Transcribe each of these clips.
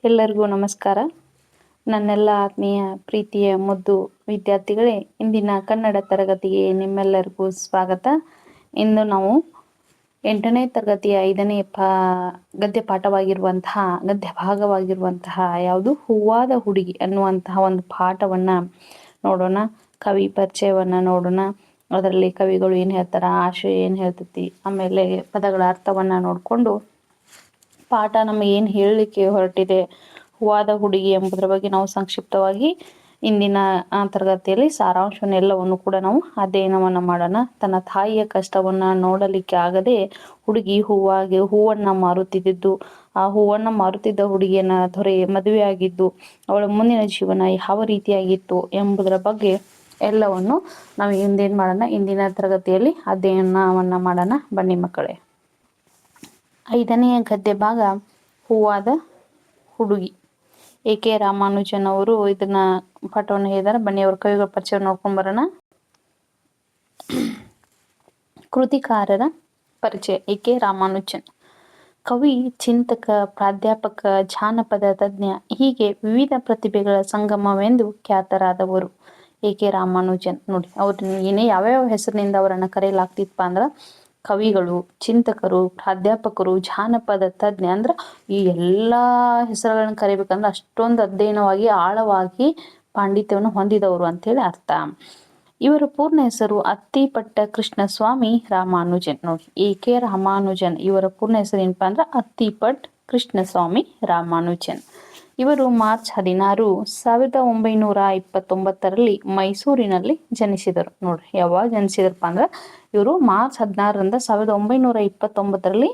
ಎಲ್ಲರಿಗೂ ನಮಸ್ಕಾರ. ನನ್ನೆಲ್ಲ ಆತ್ಮೀಯ ಪ್ರೀತಿಯ ಮುದ್ದು ವಿದ್ಯಾರ್ಥಿಗಳೇ, ಇಂದಿನ ಕನ್ನಡ ತರಗತಿಗೆ ನಿಮ್ಮೆಲ್ಲರಿಗೂ ಸ್ವಾಗತ. ಇಂದು ನಾವು 8ನೇ ತರಗತಿಯ 5ನೇ ಗದ್ಯ ಪಾಠವಾಗಿರುವಂತಹ ಗದ್ಯ ಭಾಗವಾಗಿರುವಂತಹ ಯಾವುದು ಹೂವಾದ ಹುಡುಗಿ ಅನ್ನುವಂತಹ ಒಂದು ಪಾಠವನ್ನು ನೋಡೋಣ. ಕವಿ ಪರಿಚಯವನ್ನು ನೋಡೋಣ. ಅದರಲ್ಲಿ ಕವಿಗಳು ಏನು ಹೇಳ್ತಾರೆ, ಆಶಯ ಏನು ಹೇಳ್ತೈತಿ, ಆಮೇಲೆ ಪದಗಳ ಅರ್ಥವನ್ನು ನೋಡಿಕೊಂಡು ಪಾಠ ನಮಗೆ ಏನು ಹೇಳಲಿಕ್ಕೆ ಹೊರಟಿದೆ, ಹೂವಾದ ಹುಡುಗಿ ಎಂಬುದರ ಬಗ್ಗೆ ನಾವು ಸಂಕ್ಷಿಪ್ತವಾಗಿ ಇಂದಿನ ತರಗತಿಯಲ್ಲಿ ಸಾರಾಂಶವನ್ನು ಎಲ್ಲವನ್ನು ಕೂಡ ನಾವು ಅಧ್ಯಯನವನ್ನು ಮಾಡೋಣ. ತನ್ನ ತಾಯಿಯ ಕಷ್ಟವನ್ನು ನೋಡಲಿಕ್ಕೆ ಆಗದೆ ಹುಡುಗಿ ಹೂವನ್ನು ಮಾರುತ್ತಿದ್ದು, ಆ ಹೂವನ್ನು ಮಾರುತ್ತಿದ್ದ ಹುಡುಗಿಯನ್ನ ದೊರೆ ಮದುವೆಯಾಗಿದ್ದು, ಅವಳ ಮುಂದಿನ ಜೀವನ ಯಾವ ರೀತಿಯಾಗಿತ್ತು ಎಂಬುದರ ಬಗ್ಗೆ ಎಲ್ಲವನ್ನು ನಾವು ಇಂದೇನು ಮಾಡೋಣ, ಇಂದಿನ ತರಗತಿಯಲ್ಲಿ ಅಧ್ಯಯನವನ್ನು ಮಾಡೋಣ. ಬನ್ನಿ ಮಕ್ಕಳೇ. 5ನೇ ಗದ್ಯ ಭಾಗ ಹೂವಾದ ಹುಡುಗಿ. ಎ.ಕೆ. ರಾಮಾನುಜನ್ ಅವರು ಇದನ್ನ ಪಾಠವನ್ನು ಹೇಳಿದ್ದಾರೆ. ಬನ್ನಿ ಅವರ ಕವಿಗಳ ಪರಿಚಯ ನೋಡ್ಕೊಂಡ್ ಬರೋಣ. ಕೃತಿಕಾರರ ಪರಿಚಯ. ಎ.ಕೆ. ರಾಮಾನುಜನ್ ಕವಿ, ಚಿಂತಕ, ಪ್ರಾಧ್ಯಾಪಕ, ಜಾನಪದ ತಜ್ಞ ಹೀಗೆ ವಿವಿಧ ಪ್ರತಿಭೆಗಳ ಸಂಗಮವೆಂದು ಖ್ಯಾತರಾದವರು ಎ.ಕೆ. ರಾಮಾನುಜನ್. ನೋಡಿ, ಅವ್ರನ್ನ ಏನೇ ಯಾವ್ಯಾವ ಹೆಸರಿನಿಂದ ಅವರನ್ನು ಕರೆಯಲಾಗ್ತಿತ್ತಪ್ಪ ಅಂದ್ರೆ ಕವಿಗಳು, ಚಿಂತಕರು, ಪ್ರಾಧ್ಯಾಪಕರು, ಜಾನಪದ ತಜ್ಞ ಅಂದ್ರೆ ಈ ಎಲ್ಲ ಹೆಸರುಗಳನ್ನ ಕರಿಬೇಕಂದ್ರೆ ಅಷ್ಟೊಂದು ಅಧ್ಯಯನವಾಗಿ ಆಳವಾಗಿ ಪಾಂಡಿತ್ಯವನ್ನು ಹೊಂದಿದವರು ಅಂತೇಳಿ ಅರ್ಥ. ಇವರ ಪೂರ್ಣ ಹೆಸರು ಅತ್ತಿಪಟ್ಟ ಕೃಷ್ಣಸ್ವಾಮಿ ರಾಮಾನುಜನ್. ನೋಡಿ, ಎ.ಕೆ. ರಾಮಾನುಜನ್ ಇವರ ಪೂರ್ಣ ಹೆಸರು ಏನಪ್ಪಾ ಅಂದ್ರೆ ಅತ್ತಿಪಟ್ ಕೃಷ್ಣಸ್ವಾಮಿ ರಾಮಾನುಜನ್. ಇವರು ಮಾರ್ಚ್ 16, 1929ರಲ್ಲಿ ಮೈಸೂರಿನಲ್ಲಿ ಜನಿಸಿದರು. ನೋಡ್ರಿ, ಯಾವಾಗ ಜನಿಸಿದ್ರಪ್ಪ ಅಂದ್ರೆ ಇವರು ಮಾರ್ಚ್ 16ರಿಂದ 1929ರಲ್ಲಿ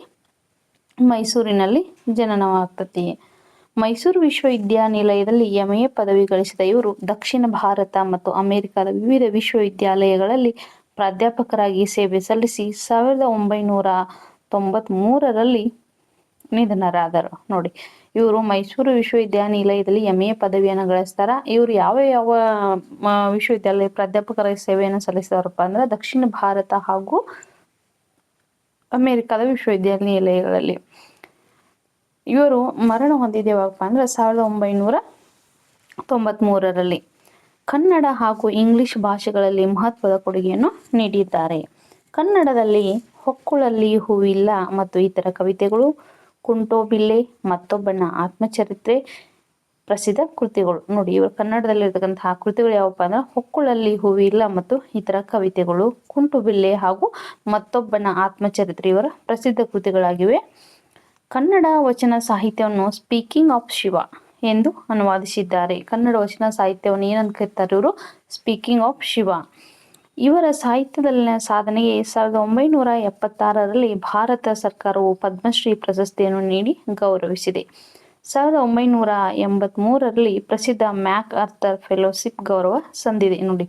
ಮೈಸೂರಿನಲ್ಲಿ ಜನನವಾಗ್ತತಿ. ಮೈಸೂರು ವಿಶ್ವವಿದ್ಯಾನಿಲಯದಲ್ಲಿ MA ಪದವಿ ಗಳಿಸಿದ ಇವರು ದಕ್ಷಿಣ ಭಾರತ ಮತ್ತು ಅಮೆರಿಕದ ವಿವಿಧ ವಿಶ್ವವಿದ್ಯಾಲಯಗಳಲ್ಲಿ ಪ್ರಾಧ್ಯಾಪಕರಾಗಿ ಸೇವೆ ಸಲ್ಲಿಸಿ 1993ರಲ್ಲಿ ನಿಧನರಾದರು. ನೋಡಿ, ಇವರು ಮೈಸೂರು ವಿಶ್ವವಿದ್ಯಾನಿಲಯದಲ್ಲಿ MA ಪದವಿಯನ್ನು ಗಳಿಸ್ತಾರ. ಇವರು ಯಾವ ವಿಶ್ವವಿದ್ಯಾಲಯ ಪ್ರಾಧ್ಯಾಪಕರಾಗಿ ಸೇವೆಯನ್ನು ಸಲ್ಲಿಸಿದಾರಪ್ಪ ಅಂದ್ರೆ ದಕ್ಷಿಣ ಭಾರತ ಹಾಗೂ ಅಮೆರಿಕದ ವಿಶ್ವವಿದ್ಯಾನಿಲಯಗಳಲ್ಲಿ. ಇವರು ಮರಣ ಹೊಂದಿದ್ದೇವಪ್ಪ ಅಂದ್ರೆ 1993ರಲ್ಲಿ. ಕನ್ನಡ ಹಾಗೂ ಇಂಗ್ಲಿಷ್ ಭಾಷೆಗಳಲ್ಲಿ ಮಹತ್ವದ ಕೊಡುಗೆಯನ್ನು ನೀಡಿದ್ದಾರೆ. ಕನ್ನಡದಲ್ಲಿ ಹೊಕ್ಕುಳಲ್ಲಿ ಹೂವಿಲ್ಲ ಮತ್ತು ಇತರ ಕವಿತೆಗಳು, ಕುಂಟೋಬಿಲ್ಲೆ, ಮತ್ತೊಬ್ಬನ ಆತ್ಮಚರಿತ್ರೆ ಪ್ರಸಿದ್ಧ ಕೃತಿಗಳು. ನೋಡಿ, ಇವರು ಕನ್ನಡದಲ್ಲಿರ್ತಕ್ಕಂತಹ ಕೃತಿಗಳು ಯಾವಪ್ಪ ಅಂದ್ರೆ ಹೊಕ್ಕುಳಲ್ಲಿ ಹೂವಿಲ್ಲ ಮತ್ತು ಇತರ ಕವಿತೆಗಳು, ಕುಂಟುಬಿಲ್ಲೆ ಹಾಗೂ ಮತ್ತೊಬ್ಬನ ಆತ್ಮಚರಿತ್ರೆ ಇವರ ಪ್ರಸಿದ್ಧ ಕೃತಿಗಳಾಗಿವೆ. ಕನ್ನಡ ವಚನ ಸಾಹಿತ್ಯವನ್ನು ಸ್ಪೀಕಿಂಗ್ ಆಫ್ ಶಿವ ಎಂದು ಅನುವಾದಿಸಿದ್ದಾರೆ. ಕನ್ನಡ ವಚನ ಸಾಹಿತ್ಯವನ್ನು ಏನಂತ ಕರೀತಾರೆ ಇವರು? Speaking of Shiva. ಇವರ ಸಾಹಿತ್ಯದಲ್ಲಿನ ಸಾಧನೆಗೆ 1976ರಲ್ಲಿ ಭಾರತ ಸರ್ಕಾರವು ಪದ್ಮಶ್ರೀ ಪ್ರಶಸ್ತಿಯನ್ನು ನೀಡಿ ಗೌರವಿಸಿದೆ. 1983ರಲ್ಲಿ ಪ್ರಸಿದ್ಧ ಮ್ಯಾಕ್ ಆರ್ಥರ್ ಫೆಲೋಶಿಪ್ ಗೌರವ ಸಂದಿದೆ. ನೋಡಿ,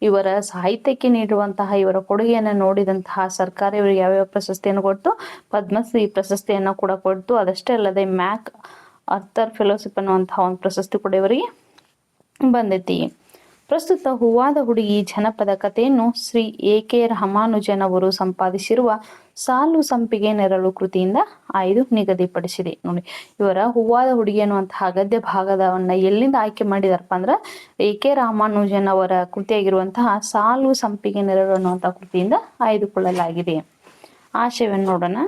ಇವರ ಸಾಹಿತ್ಯಕ್ಕೆ ನೀಡುವಂತಹ ಇವರ ಕೊಡುಗೆಯನ್ನು ನೋಡಿದಂತಹ ಸರ್ಕಾರ ಇವರಿಗೆ ಯಾವ್ಯಾವ ಪ್ರಶಸ್ತಿಯನ್ನು ಕೊಟ್ಟು? ಪದ್ಮಶ್ರೀ ಪ್ರಶಸ್ತಿಯನ್ನು ಕೂಡ ಕೊಟ್ಟು, ಅದಷ್ಟೇ ಅಲ್ಲದೆ ಮ್ಯಾಕ್ ಆರ್ಥರ್ ಫೆಲೋಶಿಪ್ ಅನ್ನುವಂತಹ ಒಂದು ಪ್ರಶಸ್ತಿ ಕೂಡ ಇವರಿಗೆ ಬಂದೈತಿ. ಪ್ರಸ್ತುತ ಹೂವಾದ ಹುಡುಗಿ ಜನಪದ ಕಥೆಯನ್ನು ಶ್ರೀ ಎ.ಕೆ. ರಾಮಾನುಜನ್ ಅವರು ಸಂಪಾದಿಸಿರುವ ಸಾಲು ಸಂಪಿಗೆ ನೆರಳು ಕೃತಿಯಿಂದ ಆಯ್ದು ನಿಗದಿಪಡಿಸಿದೆ. ನೋಡಿ, ಇವರ ಹೂವಾದ ಹುಡುಗಿ ಅನ್ನುವಂತಹ ಗದ್ಯ ಭಾಗದವನ್ನ ಎಲ್ಲಿಂದ ಆಯ್ಕೆ ಮಾಡಿದಾರಪ್ಪ ಅಂದ್ರೆ ಎ.ಕೆ. ರಾಮಾನುಜನ್ ಅವರ ಕೃತಿಯಾಗಿರುವಂತಹ ಸಾಲು ಸಂಪಿಗೆ ನೆರಳು ಅನ್ನುವಂತಹ ಕೃತಿಯಿಂದ ಆಯ್ದುಕೊಳ್ಳಲಾಗಿದೆ. ಆಶಯವನ್ನು ನೋಡೋಣ.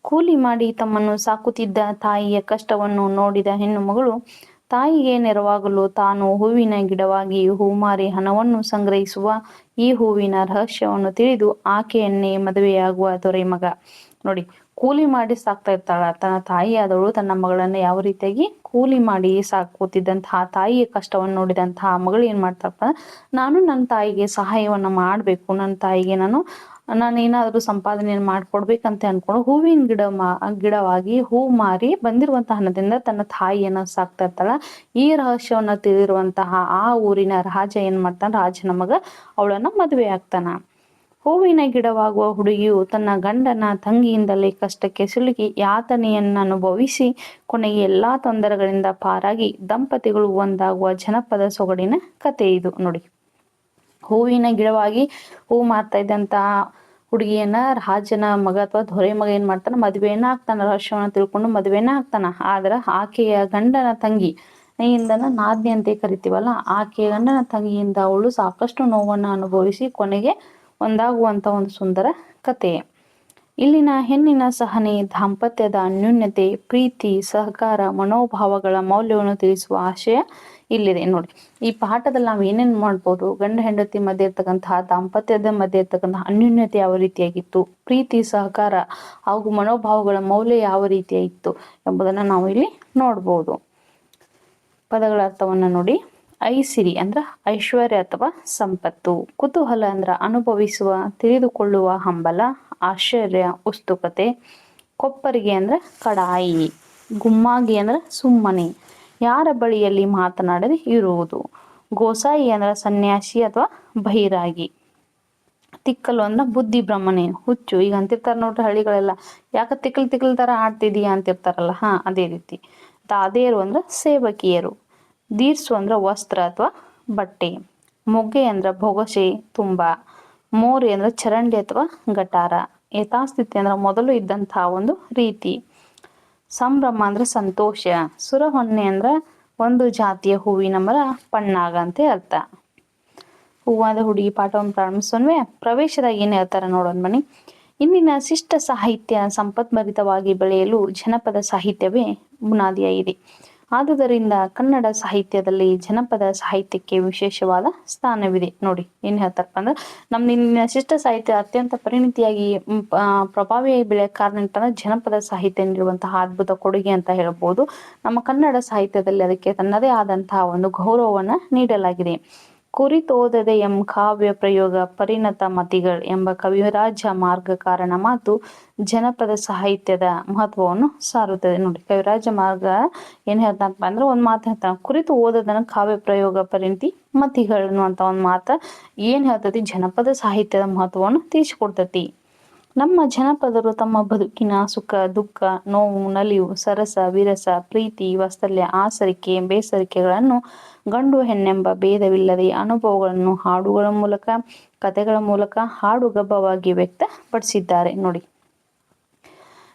ಕೂಲಿ ಮಾಡಿ ತಮ್ಮನ್ನು ಸಾಕುತ್ತಿದ್ದ ತಾಯಿಯ ಕಷ್ಟವನ್ನು ನೋಡಿದ ಹೆಣ್ಣು ಮಗಳು ತಾಯಿಗೆ ನೆರವಾಗಲು ತಾನು ಹೂವಿನ ಗಿಡವಾಗಿ ಹೂಮಾರಿ ಹಣವನ್ನು ಸಂಗ್ರಹಿಸುವ ಈ ಹೂವಿನ ರಹಸ್ಯವನ್ನು ತಿಳಿದು ಆಕೆಯನ್ನೇ ಮದುವೆಯಾಗುವ ದೊರೆ ಮಗ. ನೋಡಿ, ಕೂಲಿ ಮಾಡಿ ಸಾಕ್ತಾ ಇರ್ತಾಳ ತನ್ನ ತಾಯಿ ಆದವಳು ತನ್ನ ಮಗಳನ್ನ ಯಾವ ರೀತಿಯಾಗಿ ಕೂಲಿ ಮಾಡಿ ಸಾಕುತ್ತಿದ್ದಂತಹ ತಾಯಿಯ ಕಷ್ಟವನ್ನು ನೋಡಿದಂತಹ ಮಗಳು ಏನ್ ಮಾಡ್ತಾರಪ್ಪ, ನಾನು ನನ್ನ ತಾಯಿಗೆ ಸಹಾಯವನ್ನ ಮಾಡ್ಬೇಕು, ನನ್ನ ತಾಯಿಗೆ ನಾನು ಏನಾದರೂ ಸಂಪಾದನೆಯನ್ನು ಮಾಡ್ಕೊಡ್ಬೇಕಂತ ಅನ್ಕೊಂಡು ಹೂವಿನ ಗಿಡವಾಗಿ ಹೂ ಮಾರಿ ಬಂದಿರುವಂತಹ ಹಣದಿಂದ ತನ್ನ ತಾಯಿಯನ್ನ ಸಾಕ್ತಾ ಇರ್ತಾಳ. ಈ ರಹಸ್ಯವನ್ನ ತಿಳಿದಿರುವಂತಹ ಆ ಊರಿನ ರಾಜ ಏನ್ ಮಾಡ್ತಾನ, ರಾಜನ ಮಗ ಅವಳನ್ನ ಮದುವೆ ಆಗ್ತಾನ. ಹೂವಿನ ಗಿಡವಾಗುವ ಹುಡುಗಿಯು ತನ್ನ ಗಂಡನ ತಂಗಿಯಿಂದಲೇ ಕಷ್ಟಕ್ಕೆ ಸಿಲುಕಿ ಯಾತನೆಯನ್ನು ಅನುಭವಿಸಿ ಕೊನೆಗೆ ಎಲ್ಲಾ ತೊಂದರೆಗಳಿಂದ ಪಾರಾಗಿ ದಂಪತಿಗಳು ಒಂದಾಗುವ ಜನಪದ ಸೊಗಡಿನ ಕಥೆ ಇದು. ನೋಡಿ, ಹೂವಿನ ಗಿಡವಾಗಿ ಹೂ ಮಾರ್ತಾ ಇದ್ದಂತಹ ಹುಡುಗಿಯನ್ನ ರಾಜನ ಮಗ ಅಥವಾ ದೊರೆ ಮಗ ಏನ್ ಮಾಡ್ತಾನ, ಮದುವೆಯನ್ನ ಆಗ್ತಾನ, ರಹಸ್ಯವನ್ನ ತಿಳ್ಕೊಂಡು ಮದುವೆಯನ್ನ ಆಗ್ತಾನ. ಆದ್ರ ಆಕೆಯ ಗಂಡನ ತಂಗಿ ಇಂದನ ನಾದ್ನಿ ಅಂತ ಕರಿತೀವಲ್ಲ, ಆಕೆಯ ಗಂಡನ ತಂಗಿಯಿಂದ ಅವಳು ಸಾಕಷ್ಟು ನೋವನ್ನ ಅನುಭವಿಸಿ ಕೊನೆಗೆ ಒಂದಾಗುವಂತ ಒಂದು ಸುಂದರ ಕಥೆ. ಇಲ್ಲಿನ ಹೆಣ್ಣಿನ ಸಹನೆ, ದಾಂಪತ್ಯದ ಅನ್ಯೋನ್ಯತೆ, ಪ್ರೀತಿ, ಸಹಕಾರ, ಮನೋಭಾವಗಳ ಮೌಲ್ಯವನ್ನು ತಿಳಿಸುವ ಆಶಯ ಇಲ್ಲಿದೆ ನೋಡಿ. ಈ ಪಾಠದಲ್ಲಿ ನಾವು ಏನೇನ್ ಮಾಡ್ಬೋದು, ಗಂಡ ಹೆಂಡತಿ ಮಧ್ಯೆ ಇರ್ತಕ್ಕಂತಹ ದಾಂಪತ್ಯದ ಮಧ್ಯೆ ಇರ್ತಕ್ಕಂತಹ ಅನ್ಯೋನ್ಯತೆ ಯಾವ ರೀತಿಯಾಗಿತ್ತು, ಪ್ರೀತಿ, ಸಹಕಾರ ಹಾಗೂ ಮನೋಭಾವಗಳ ಮೌಲ್ಯ ಯಾವ ರೀತಿಯಾಗಿತ್ತು ಎಂಬುದನ್ನ ನಾವು ಇಲ್ಲಿ ನೋಡ್ಬೋದು. ಪದಗಳ ಅರ್ಥವನ್ನ ನೋಡಿ. ಐಸಿರಿ ಅಂದ್ರ ಐಶ್ವರ್ಯ ಅಥವಾ ಸಂಪತ್ತು, ಕುತೂಹಲ ಅಂದ್ರ ಅನುಭವಿಸುವ, ತಿಳಿದುಕೊಳ್ಳುವ ಹಂಬಲ, ಆಶ್ಚರ್ಯ, ಉತ್ಸುಕತೆ, ಕೊಪ್ಪರಿಗೆ ಅಂದ್ರ ಕಡಾಯಿ, ಗುಮ್ಮಾಗಿ ಅಂದ್ರ ಸುಮ್ಮನೆ, ಯಾರ ಬಳಿಯಲ್ಲಿ ಮಾತನಾಡದೆ ಇರುವುದು, ಗೋಸಾಯಿ ಅಂದ್ರ ಸನ್ಯಾಸಿ ಅಥವಾ ಬಹಿರಾಗಿ, ತಿಕ್ಕಲು ಅಂದ್ರ ಬುದ್ಧಿ ಭ್ರಮಣೆ, ಹುಚ್ಚು. ಈಗ ಅಂತಿರ್ತಾರ ನೋಡ್ರಿ ಹಳ್ಳಿಗಳೆಲ್ಲ, ಯಾಕ ತಿಕ್ಕಲ್ ತರ ಆಡ್ತಿದೀಯ ಅಂತಿರ್ತಾರಲ್ಲ, ಅದೇ ರೀತಿ. ದಾದೇರು ಅಂದ್ರ ಸೇವಕಿಯರು, ದೀರ್ಸು ಅಂದ್ರ ವಸ್ತ್ರ ಅಥವಾ ಬಟ್ಟೆ, ಮೊಗ್ಗೆ ಅಂದ್ರ ಬೊಗಸೆ ತುಂಬ, ಮೋರಿ ಅಂದ್ರ ಚರಂಡಿ ಅಥವಾ ಗಟಾರ, ಯಥಾಸ್ಥಿತಿ ಅಂದ್ರ ಮೊದಲು ಇದ್ದಂತಹ ಒಂದು ರೀತಿ, ಸಂಭ್ರಮ ಅಂದ್ರ ಸಂತೋಷ, ಸುರಹೊನ್ನೆ ಅಂದ್ರ ಒಂದು ಜಾತಿಯ ಹೂವಿನ ಮರ, ಪಣ್ಣಾಗ ಅಂತ ಅರ್ಥ. ಹೂವಾದ ಹುಡುಗಿ ಪಾಠವನ್ನು ಪ್ರಾರಂಭಿಸೋನ್ವೆ. ಪ್ರವೇಶದಾಗ ಏನ್ ಹೇಳ್ತಾರ ನೋಡೋಣ ಬನ್ನಿ. ಇಂದಿನ ಶಿಷ್ಟ ಸಾಹಿತ್ಯ ಸಂಪತ್ಭರಿತವಾಗಿ ಬೆಳೆಯಲು ಜನಪದ ಸಾಹಿತ್ಯವೇ ಬುನಾದಿಯಾಗಿದೆ. ಆದುದರಿಂದ ಕನ್ನಡ ಸಾಹಿತ್ಯದಲ್ಲಿ ಜನಪದ ಸಾಹಿತ್ಯಕ್ಕೆ ವಿಶೇಷವಾದ ಸ್ಥಾನವಿದೆ. ನೋಡಿ ಏನ್ ಹೇಳ್ತಾರಪ್ಪ ಅಂದ್ರೆ, ನಮ್ಮ ಇಂದಿನ ಶಿಷ್ಟ ಸಾಹಿತ್ಯ ಅತ್ಯಂತ ಪರಿಣಿತಿಯಾಗಿ ಪ್ರಭಾವಿಯಾಗಿ ಬೆಳೆಯಕ್ಕೆ ಕಾರಣ ಅಂತಂದ್ರೆ ಜನಪದ ಸಾಹಿತ್ಯ ನೀಡುವಂತಹ ಅದ್ಭುತ ಕೊಡುಗೆ ಅಂತ ಹೇಳ್ಬೋದು. ನಮ್ಮ ಕನ್ನಡ ಸಾಹಿತ್ಯದಲ್ಲಿ ಅದಕ್ಕೆ ತನ್ನದೇ ಆದಂತಹ ಒಂದು ಗೌರವವನ್ನ ನೀಡಲಾಗಿದೆ. ಕುರಿತೋದದೆ ಎಂ ಕಾವ್ಯ ಪ್ರಯೋಗ ಪರಿಣತ ಮತಿಗಳ್ ಎಂಬ ಕವಿರಾಜ ಮಾರ್ಗ ಕಾರಣ ಮಾತು ಜನಪದ ಸಾಹಿತ್ಯದ ಮಹತ್ವವನ್ನು ಸಾರುತ್ತದೆ. ನೋಡಿ, ಕವಿರಾಜ ಮಾರ್ಗ ಏನ್ ಹೇಳ್ತಾನಪ್ಪ ಅಂದ್ರೆ, ಒಂದ್ ಮಾತು ಹೇಳ್ತಾನ, ಕುರಿತು ಓದೋದನ್ನ ಕಾವ್ಯ ಪ್ರಯೋಗ ಪರಿಣಿತಿ ಮತಿಗಳು ಅನ್ನುವಂತ ಒಂದ್ ಮಾತ ಏನ್ ಹೇಳ್ತತಿ, ಜನಪದ ಸಾಹಿತ್ಯದ ಮಹತ್ವವನ್ನು ತಿಳಿಸಿಕೊಡ್ತತಿ. ನಮ್ಮ ಜನಪದರು ತಮ್ಮ ಬದುಕಿನ ಸುಖ ದುಃಖ, ನೋವು ನಲಿವು, ಸರಸ ವಿರಸ, ಪ್ರೀತಿ ವಾತ್ಸಲ್ಯ, ಆಸರಿಕೆ ಬೇಸರಿಕೆಗಳನ್ನು ಗಂಡು ಹೆಣ್ಣೆಂಬ ಭೇದವಿಲ್ಲದೆ ಅನುಭವಗಳನ್ನು ಹಾಡುಗಳ ಮೂಲಕ, ಕಥೆಗಳ ಮೂಲಕ ಹಾಡುಗಬ್ಬವಾಗಿ ವ್ಯಕ್ತಪಡಿಸಿದ್ದಾರೆ. ನೋಡಿ,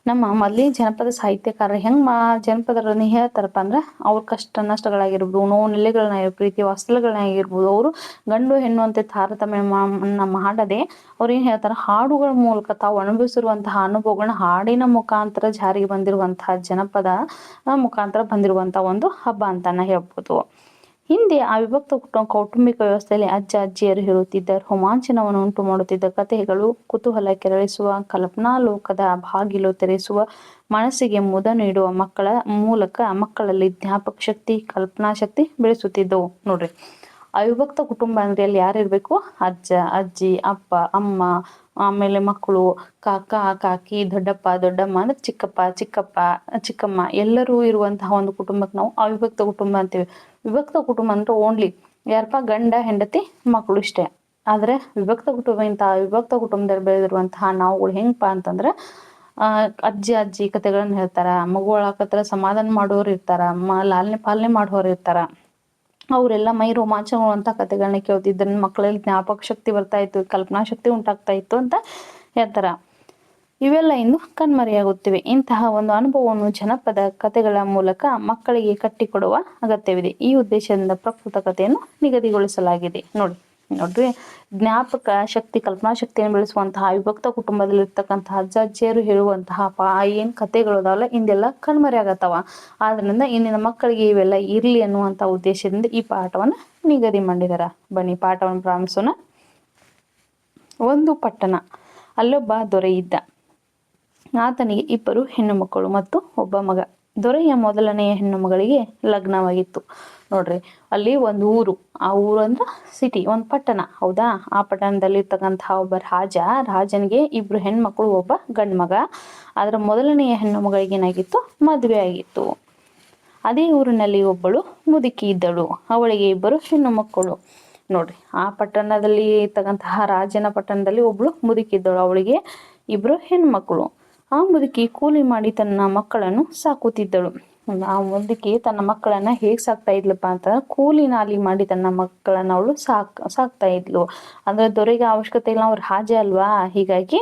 ನಮ್ಮ ಮೊದಲಿನ ಜನಪದ ಸಾಹಿತ್ಯಕಾರರು ಹೆಂಗ್ ಜನಪದರನ್ನ ಹೇಳ್ತಾರಪ್ಪ ಅಂದ್ರೆ, ಅವ್ರ ಕಷ್ಟ ನಷ್ಟಗಳಾಗಿರ್ಬೋದು, ನೋವು ನೆಲೆಗಳನ್ನಾಗಿರ್ಬೋದು, ಪ್ರೀತಿ ವಾತ್ಸಲ್ಯಗಳನ್ನಾಗಿರ್ಬೋದು, ಅವರು ಗಂಡು ಹೆಣ್ಣು ಅಂತ ತಾರತಮ್ಯ ಮಾಡದೆ ಅವ್ರು ಏನ್ ಹೇಳ್ತಾರ, ಹಾಡುಗಳ ಮೂಲಕ ತಾವು ಅನುಭವಿಸಿರುವಂತಹ ಅನುಭವಗಳನ್ನ ಹಾಡಿನ ಮುಖಾಂತರ ಜಾರಿಗೆ ಬಂದಿರುವಂತಹ ಜನಪದ ಮುಖಾಂತರ ಬಂದಿರುವಂತಹ ಒಂದು ಹಬ್ಬ ಅಂತಾನ ಹೇಳ್ಬೋದು. ಹಿಂದೆ ಅವಿಭಕ್ತ ಕೌಟುಂಬಿಕ ವ್ಯವಸ್ಥೆಯಲ್ಲಿ ಅಜ್ಜ ಅಜ್ಜಿಯರು ಹೇಳುತ್ತಿದ್ದ ರೋಮಾಂಚನವನ್ನು ಉಂಟು ಮಾಡುತ್ತಿದ್ದ ಕಥೆಗಳು, ಕುತೂಹಲ ಕೆರಳಿಸುವ, ಕಲ್ಪನಾ ಲೋಕದ ಬಾಗಿಲು ತೆರೆಸುವ, ಮನಸ್ಸಿಗೆ ಮುದ ನೀಡುವ ಮಕ್ಕಳ ಮೂಲಕ ಮಕ್ಕಳಲ್ಲಿ ಜ್ಞಾಪಕ ಶಕ್ತಿ, ಕಲ್ಪನಾ ಶಕ್ತಿ ಬೆಳೆಸುತ್ತಿದ್ದವು. ನೋಡ್ರಿ, ಅವಿಭಕ್ತ ಕುಟುಂಬ ಅಂದ್ರೆ ಅಲ್ಲಿ ಯಾರಿರ್ಬೇಕು, ಅಜ್ಜ ಅಜ್ಜಿ, ಅಪ್ಪ ಅಮ್ಮ, ಆಮೇಲೆ ಮಕ್ಕಳು, ಕಾಕ ಕಾಕಿ, ದೊಡ್ಡಪ್ಪ ದೊಡ್ಡಮ್ಮ ಅಂದ್ರೆ ಚಿಕ್ಕಪ್ಪ ಚಿಕ್ಕಮ್ಮ ಎಲ್ಲರೂ ಇರುವಂತಹ ಒಂದು ಕುಟುಂಬಕ್ಕೆ ನಾವು ಅವಿಭಕ್ತ ಕುಟುಂಬ ಅಂತೀವಿ. ವಿಭಕ್ತ ಕುಟುಂಬ ಅಂದ್ರೆ ಓನ್ಲಿ ಯಾರಪ್ಪ, ಗಂಡ ಹೆಂಡತಿ ಮಕ್ಕಳು ಇಷ್ಟೇ. ಆದ್ರೆ ವಿಭಕ್ತ ಕುಟುಂಬ ವಿಭಕ್ತ ಕುಟುಂಬದಲ್ಲಿ ಬೆಳೆದಿರುವಂತಹ ನಾವುಗಳು ಹೆಂಗಪ್ಪ ಅಂತಂದ್ರೆ, ಅಜ್ಜಿ ಕಥೆಗಳನ್ನ ಹೇಳ್ತಾರ, ಮಗುಳಾಕತ್ರ ಸಮಾಧಾನ ಮಾಡೋರು ಇರ್ತಾರ, ಲಾಲನೆ ಪಾಲನೆ ಮಾಡೋರು ಇರ್ತಾರ. ಅವರೆಲ್ಲ ಮೈ ರೋಮಾಂಚನವಂತ ಕಥೆಗಳನ್ನ ಕೇಳ್ತಿದ್ದ ಮಕ್ಕಳಲ್ಲಿ ಜ್ಞಾಪಕ ಶಕ್ತಿ ಬರ್ತಾ ಇತ್ತು, ಕಲ್ಪನಾ ಶಕ್ತಿ ಉಂಟಾಗ್ತಾ ಇತ್ತು ಅಂತ ಹೇಳ್ತಾರ. ಇವೆಲ್ಲ ಇಂದು ಕಣ್ಮರೆಯಾಗುತ್ತಿವೆ. ಇಂತಹ ಒಂದು ಅನುಭವವನ್ನು ಜನಪದ ಕಥೆಗಳ ಮೂಲಕ ಮಕ್ಕಳಿಗೆ ಕಟ್ಟಿಕೊಡುವ ಅಗತ್ಯವಿದೆ. ಈ ಉದ್ದೇಶದಿಂದ ಪ್ರಕೃತ ಕಥೆಯನ್ನು ನಿಗದಿಗೊಳಿಸಲಾಗಿದೆ. ನೋಡ್ರಿ, ಜ್ಞಾಪಕ ಶಕ್ತಿ, ಕಲ್ಪನಾ ಶಕ್ತಿಯನ್ನು ಬೆಳೆಸುವಂತಹ ವಿಭಕ್ತ ಕುಟುಂಬದಲ್ಲಿ ಇರ್ತಕ್ಕಂತಹ ಅಜ್ಜ ಅಜ್ಜಿಯರು ಹೇಳುವಂತಹ ಏನ್ ಕಥೆಗಳು ಅದಾವಲ್ಲ, ಇಂದೆಲ್ಲ ಕಣ್ಮರೆ ಆಗತ್ತವ. ಆದ್ರಿಂದ ಇಂದಿನ ಮಕ್ಕಳಿಗೆ ಇವೆಲ್ಲ ಇರ್ಲಿ ಅನ್ನುವಂತ ಉದ್ದೇಶದಿಂದ ಈ ಪಾಠವನ್ನ ನಿಗದಿ ಮಾಡಿದಾರ. ಬನ್ನಿ ಪಾಠವನ್ನು ಪ್ರಾರಂಭಿಸೋಣ. ಒಂದು ಪಟ್ಟಣ, ಅಲ್ಲೊಬ್ಬ ದೊರೆ ಇದ್ದ. ಆತನಿಗೆ 2 ಹೆಣ್ಣು ಮಕ್ಕಳು ಮತ್ತು ಒಬ್ಬ ಮಗ. ದೊರೆಯ ಮೊದಲನೆಯ ಹೆಣ್ಣು ಮಗಳಿಗೆ ಲಗ್ನವಾಗಿತ್ತು. ನೋಡ್ರಿ, ಅಲ್ಲಿ ಒಂದು ಊರು, ಆ ಊರು ಅಂದ್ರೆ ಸಿಟಿ, ಒಂದು ಪಟ್ಟಣ, ಹೌದಾ. ಆ ಪಟ್ಟಣದಲ್ಲಿ ಇರ್ತಕ್ಕಂತಹ ಒಬ್ಬ ರಾಜನಿಗೆ 2 ಹೆಣ್ಮಕ್ಳು, ಒಬ್ಬ ಗಂಡು ಮಗ. ಅದರ ಮೊದಲನೆಯ ಹೆಣ್ಣು ಮಗಳಿಗೆ ಏನಾಗಿತ್ತು, ಮದುವೆ ಆಗಿತ್ತು. ಅದೇ ಊರಿನಲ್ಲಿ ಒಬ್ಬಳು ಮುದುಕಿ ಇದ್ದಳು, ಅವಳಿಗೆ 2 ಹೆಣ್ಣು ಮಕ್ಕಳು. ನೋಡ್ರಿ, ಆ ಪಟ್ಟಣದಲ್ಲಿ ಇರ್ತಕ್ಕಂತಹ ರಾಜನ ಪಟ್ಟಣದಲ್ಲಿ ಒಬ್ಳು ಮುದುಕಿದ್ದಳು, ಅವಳಿಗೆ 2 ಹೆಣ್ಮಕ್ಳು. ಆ ಮುದುಕಿ ಕೂಲಿ ಮಾಡಿ ತನ್ನ ಮಕ್ಕಳನ್ನು ಸಾಕುತ್ತಿದ್ದಳು. ಆ ಮುದುಕಿ ತನ್ನ ಮಕ್ಕಳನ್ನ ಹೇಗ್ ಸಾಕ್ತಾ ಇದ್ಲಪ್ಪ ಅಂತಂದ್ರೆ ಕೂಲಿ ನಾಲಿ ಮಾಡಿ ತನ್ನ ಮಕ್ಕಳನ್ನ ಅವಳು ಸಾಕ್ತಾ ಇದ್ಲು. ಅಂದ್ರೆ ದೊರೆಗೆ ಅವಶ್ಯಕತೆ ಇಲ್ಲ, ಅವ್ರ ಹಾಜೆ ಅಲ್ವಾ. ಹೀಗಾಗಿ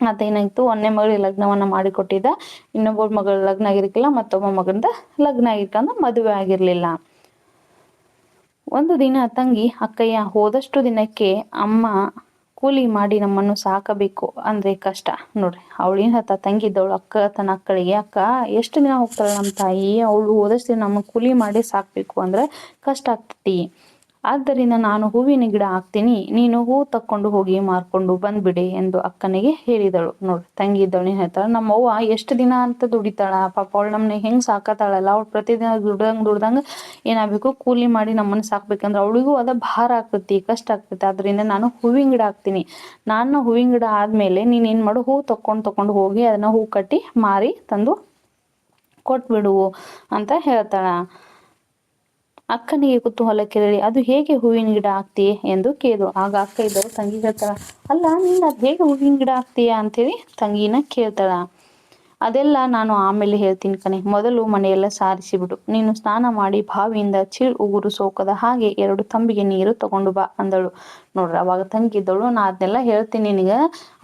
ಅದೇನಾಯ್ತು, ಒಂದನೇ ಮಗಳಿಗೆ ಲಗ್ನವನ್ನ ಮಾಡಿಕೊಟ್ಟಿದ್ದ, ಇನ್ನೊಬ್ಬ ಮಗಳ ಲಗ್ನ ಆಗಿರ್ಕಿಲ್ಲ, ಮತ್ತೊಬ್ಬ ಮಗಂದ ಲಗ್ನ ಆಗಿರ್ಕಂದ್ರ ಮದುವೆ ಆಗಿರ್ಲಿಲ್ಲ. ಒಂದು ದಿನ ತಂಗಿ ಅಕ್ಕಯ್ಯ ಹೋದಷ್ಟು ದಿನಕ್ಕೆ ಅಮ್ಮ ಕೂಲಿ ಮಾಡಿ ನಮ್ಮನ್ನು ಸಾಕಬೇಕು ಅಂದ್ರೆ ಕಷ್ಟ ನೋಡ್ರಿ. ಅವಳೇನ್ ಹೇಳ್ತಾ ತಂಗಿದ್ದವಳು ತನ್ನ ಅಕ್ಕಳಿಗೆ, ಅಕ್ಕ ಎಷ್ಟು ದಿನ ಹೋಗ್ತಾಳೆ ನಮ್ಮ ತಾಯಿ, ಅವಳು ಹೋದಷ್ಟು ದಿನ ನಮ್ಮ ಕೂಲಿ ಮಾಡಿ ಸಾಕ್ಬೇಕು ಅಂದ್ರೆ ಕಷ್ಟ ಆಗ್ತತಿ. ಆದ್ದರಿಂದ ನಾನು ಹೂವಿನ ಗಿಡ ಹಾಕ್ತೀನಿ, ನೀನು ಹೂ ತಕ್ಕೊಂಡು ಹೋಗಿ ಮಾರ್ಕೊಂಡು ಬಂದ್ಬಿಡಿ ಎಂದು ಅಕ್ಕನಿಗೆ ಹೇಳಿದಳು. ನೋಡ್ರಿ ತಂಗಿ ಇದ್ದವಳು ಏನ್ ಹೇಳ್ತಾಳ, ನಮ್ಮವ್ವ ಎಷ್ಟು ದಿನ ಅಂತ ದುಡಿತಾಳ ಪಾಪ, ಅವಳು ನಮ್ಮನ್ನ ಹೆಂಗ್ ಸಾಕತಾಳಲ್ಲ, ಅವಳು ಪ್ರತಿದಿನ ದುಡ್ದಂಗ ಏನಾಗಬೇಕು, ಕೂಲಿ ಮಾಡಿ ನಮ್ಮನ್ನ ಸಾಕ್ಬೇಕಂದ್ರೆ ಅವಳಿಗೂ ಅದ ಭಾರ ಆಗ್ತತಿ, ಕಷ್ಟ ಆಗ್ತತಿ. ಆದ್ರಿಂದ ನಾನು ಹೂವಿನ ಗಿಡ ಹಾಕ್ತೀನಿ, ನಾನು ಹೂವಿನ ಗಿಡ ಆದ್ಮೇಲೆ ನೀನ್ ಏನ್ ಮಾಡು, ಹೂ ತಕೊಂಡು ಹೋಗಿ ಅದನ್ನ ಹೂ ಕಟ್ಟಿ ಮಾರಿ ತಂದು ಕೊಟ್ಬಿಡು ಅಂತ ಹೇಳ್ತಾಳ. ಅಕ್ಕನಿಗೆ ಕುತೂಹಲ ಕೇಳಿ, ಅದು ಹೇಗೆ ಹೂವಿನ ಗಿಡ ಹಾಕ್ತಿ ಎಂದು ಕೇಳಿದ್ರು. ಆಗ ಅಕ್ಕ ಇದ್ದವರು ತಂಗಿ ಹೇಳ್ತಾಳ, ಅಲ್ಲ ನೀನ್ ಅದ್ ಹೇಗೆ ಹೂವಿನ ಗಿಡ ಹಾಕ್ತೀಯ ಅಂತೇಳಿ ತಂಗಿನ ಕೇಳ್ತಾಳ. ಅದೆಲ್ಲ ನಾನು ಆಮೇಲೆ ಹೇಳ್ತೀನಿ ಕಣೆ, ಮೊದಲು ಮನೆಯೆಲ್ಲ ಸಾರಿಸಿ ಬಿಡು, ನೀನು ಸ್ನಾನ ಮಾಡಿ ಬಾವಿಯಿಂದ ಉಗುರು ಸೋಕದ ಹಾಗೆ 2 ತಂಬಿಗೆ ನೀರು ತಗೊಂಡು ಬಾ ಅಂದಳು. ನೋಡ್ರಿ ಅವಾಗ ತಂಗಿದ್ದವಳು, ನಾ ಅದನ್ನೆಲ್ಲ ಹೇಳ್ತೀನಿ ನಿನಗ,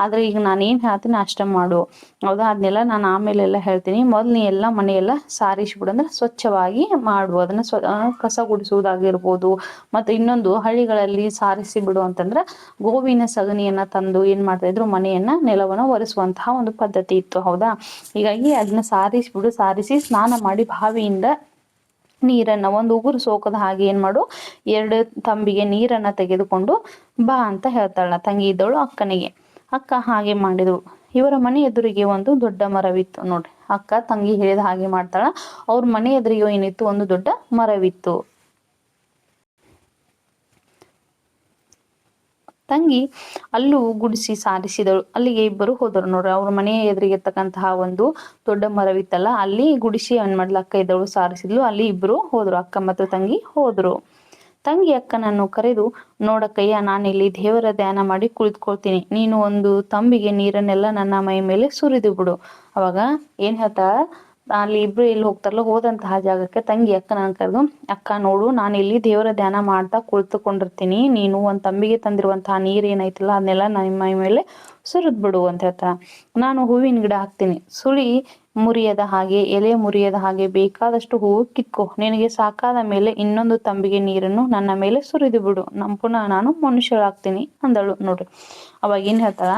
ಆದ್ರೆ ಈಗ ನಾನು ಏನ್ ಹೇಳ್ತೀನಿ ಅಷ್ಟ ಮಾಡು, ಹೌದಾ, ಅದನ್ನೆಲ್ಲ ನಾನು ಆಮೇಲೆಲ್ಲ ಹೇಳ್ತೀನಿ, ಮೊದ್ಲು ನೀ ಎಲ್ಲ ಮನೆಯೆಲ್ಲ ಸಾರಿಸ್ಬಿಡು, ಅಂದ್ರೆ ಸ್ವಚ್ಛವಾಗಿ ಮಾಡು ಅದನ್ನ, ಕಸ ಗುಡಿಸುವುದಾಗಿರ್ಬೋದು. ಮತ್ತೆ ಇನ್ನೊಂದು, ಹಳ್ಳಿಗಳಲ್ಲಿ ಸಾರಿಸಿ ಬಿಡು ಅಂತಂದ್ರೆ ಗೋವಿನ ಸಗಣಿಯನ್ನ ತಂದು ಏನ್ ಮಾಡ್ತಾ ಇದ್ರು, ಮನೆಯನ್ನ ನೆಲವನ್ನ ಒರೆಸುವಂತಹ ಒಂದು ಪದ್ಧತಿ ಇತ್ತು, ಹೌದಾ. ಹೀಗಾಗಿ ಅದನ್ನ ಸಾರಿಸಿ ಸ್ನಾನ ಮಾಡಿ ಬಾವಿಯಿಂದ ನೀರನ್ನ ಒಂದು ಉಗುರು ಸೋಕದ ಹಾಗೆ ಏನ್ ಮಾಡು, 2 ತಂಬಿಗೆ ನೀರನ್ನ ತೆಗೆದುಕೊಂಡು ಬಾ ಅಂತ ಹೇಳ್ತಾಳ ತಂಗಿ ಇದ್ದವಳು ಅಕ್ಕನಿಗೆ. ಅಕ್ಕ ಹಾಗೆ ಮಾಡಿದಳು. ಇವರ ಮನೆ ಎದುರಿಗೆ ಒಂದು ದೊಡ್ಡ ಮರವಿತ್ತು. ನೋಡ್ರಿ ಅಕ್ಕ ತಂಗಿ ಹೇಳಿದ ಹಾಗೆ ಮಾಡ್ತಾಳ. ಅವ್ರ ಮನೆ ಎದುರಿಗೆ ಏನಿತ್ತು, ಒಂದು ದೊಡ್ಡ ಮರವಿತ್ತು. ತಂಗಿ ಅಲ್ಲೂ ಗುಡಿಸಿ ಸಾರಿಸಿದಳು. ಅಲ್ಲಿಗೆ ಇಬ್ಬರು ಹೋದರು. ನೋಡ್ರಿ ಅವ್ರ ಮನೆಯ ಎದುರಿಗಿರ್ತಕ್ಕಂತಹ ಒಂದು ದೊಡ್ಡ ಮರವಿತ್ತಲ್ಲ, ಅಲ್ಲಿ ಗುಡಿಸಿ ಏನ್ ಮಾಡ್ಲ ಅಕ್ಕ ಇದ್ದವಳು ಸಾರಿಸಿದ್ಲು. ಅಲ್ಲಿ ಇಬ್ರು ಹೋದ್ರು, ಅಕ್ಕ ಮತ್ತು ತಂಗಿ ಹೋದ್ರು. ತಂಗಿ ಅಕ್ಕನನ್ನು ಕರೆದು, ನೋಡಕ್ಕಯ್ಯ, ನಾನಿಲ್ಲಿ ದೇವರ ಧ್ಯಾನ ಮಾಡಿ ಕುಳಿತುಕೊಳ್ತೀನಿ, ನೀನು ಒಂದು ತಂಬಿಗೆ ನೀರನ್ನೆಲ್ಲ ನನ್ನ ಮೈ ಮೇಲೆ ಸುರಿದು ಬಿಡು. ಅವಾಗ ಏನ್ ಹೇಳ್ತಾ, ಅಲ್ಲಿ ಇಬ್ರು ಎಲ್ಲಿ ಹೋಗ್ತಾರಲ್ಲ, ಹೋದಂತಹ ಜಾಗಕ್ಕೆ ತಂಗಿ ಅಕ್ಕನನ್ನು ಕರೆದು, ಅಕ್ಕ ನೋಡು, ನಾನು ಇಲ್ಲಿ ದೇವರ ಧ್ಯಾನ ಮಾಡ್ತಾ ಕುಳಿತುಕೊಂಡಿರ್ತೀನಿ, ನೀನು ಒಂದ್ ತಂಬಿಗೆ ತಂದಿರುವಂತಹ ನೀರ್ ಏನೈತಲ್ಲ ಅದನ್ನೆಲ್ಲ ನನ್ನ ಮೈ ಮೇಲೆ ಸುರಿದ್ ಬಿಡು ಅಂತ ಹೇಳ್ತಾ, ನಾನು ಹೂವಿನ ಗಿಡ ಹಾಕ್ತೀನಿ, ಸುಳಿ ಮುರಿಯದ ಹಾಗೆ, ಎಲೆ ಮುರಿಯದ ಹಾಗೆ ಬೇಕಾದಷ್ಟು ಹೂವು ಕಿತ್ಕೋ, ನಿನಗೆ ಸಾಕಾದ ಮೇಲೆ ಇನ್ನೊಂದು ತಂಬಿಗೆ ನೀರನ್ನು ನನ್ನ ಮೇಲೆ ಸುರಿದು ಬಿಡು, ಪುನಃ ನಾನು ಮನುಷ್ಯಳಾಗ್ತೀನಿ ಅಂದಳು. ನೋಡ್ರಿ ಅವಾಗ ಏನ್ ಹೇಳ್ತಾಳ,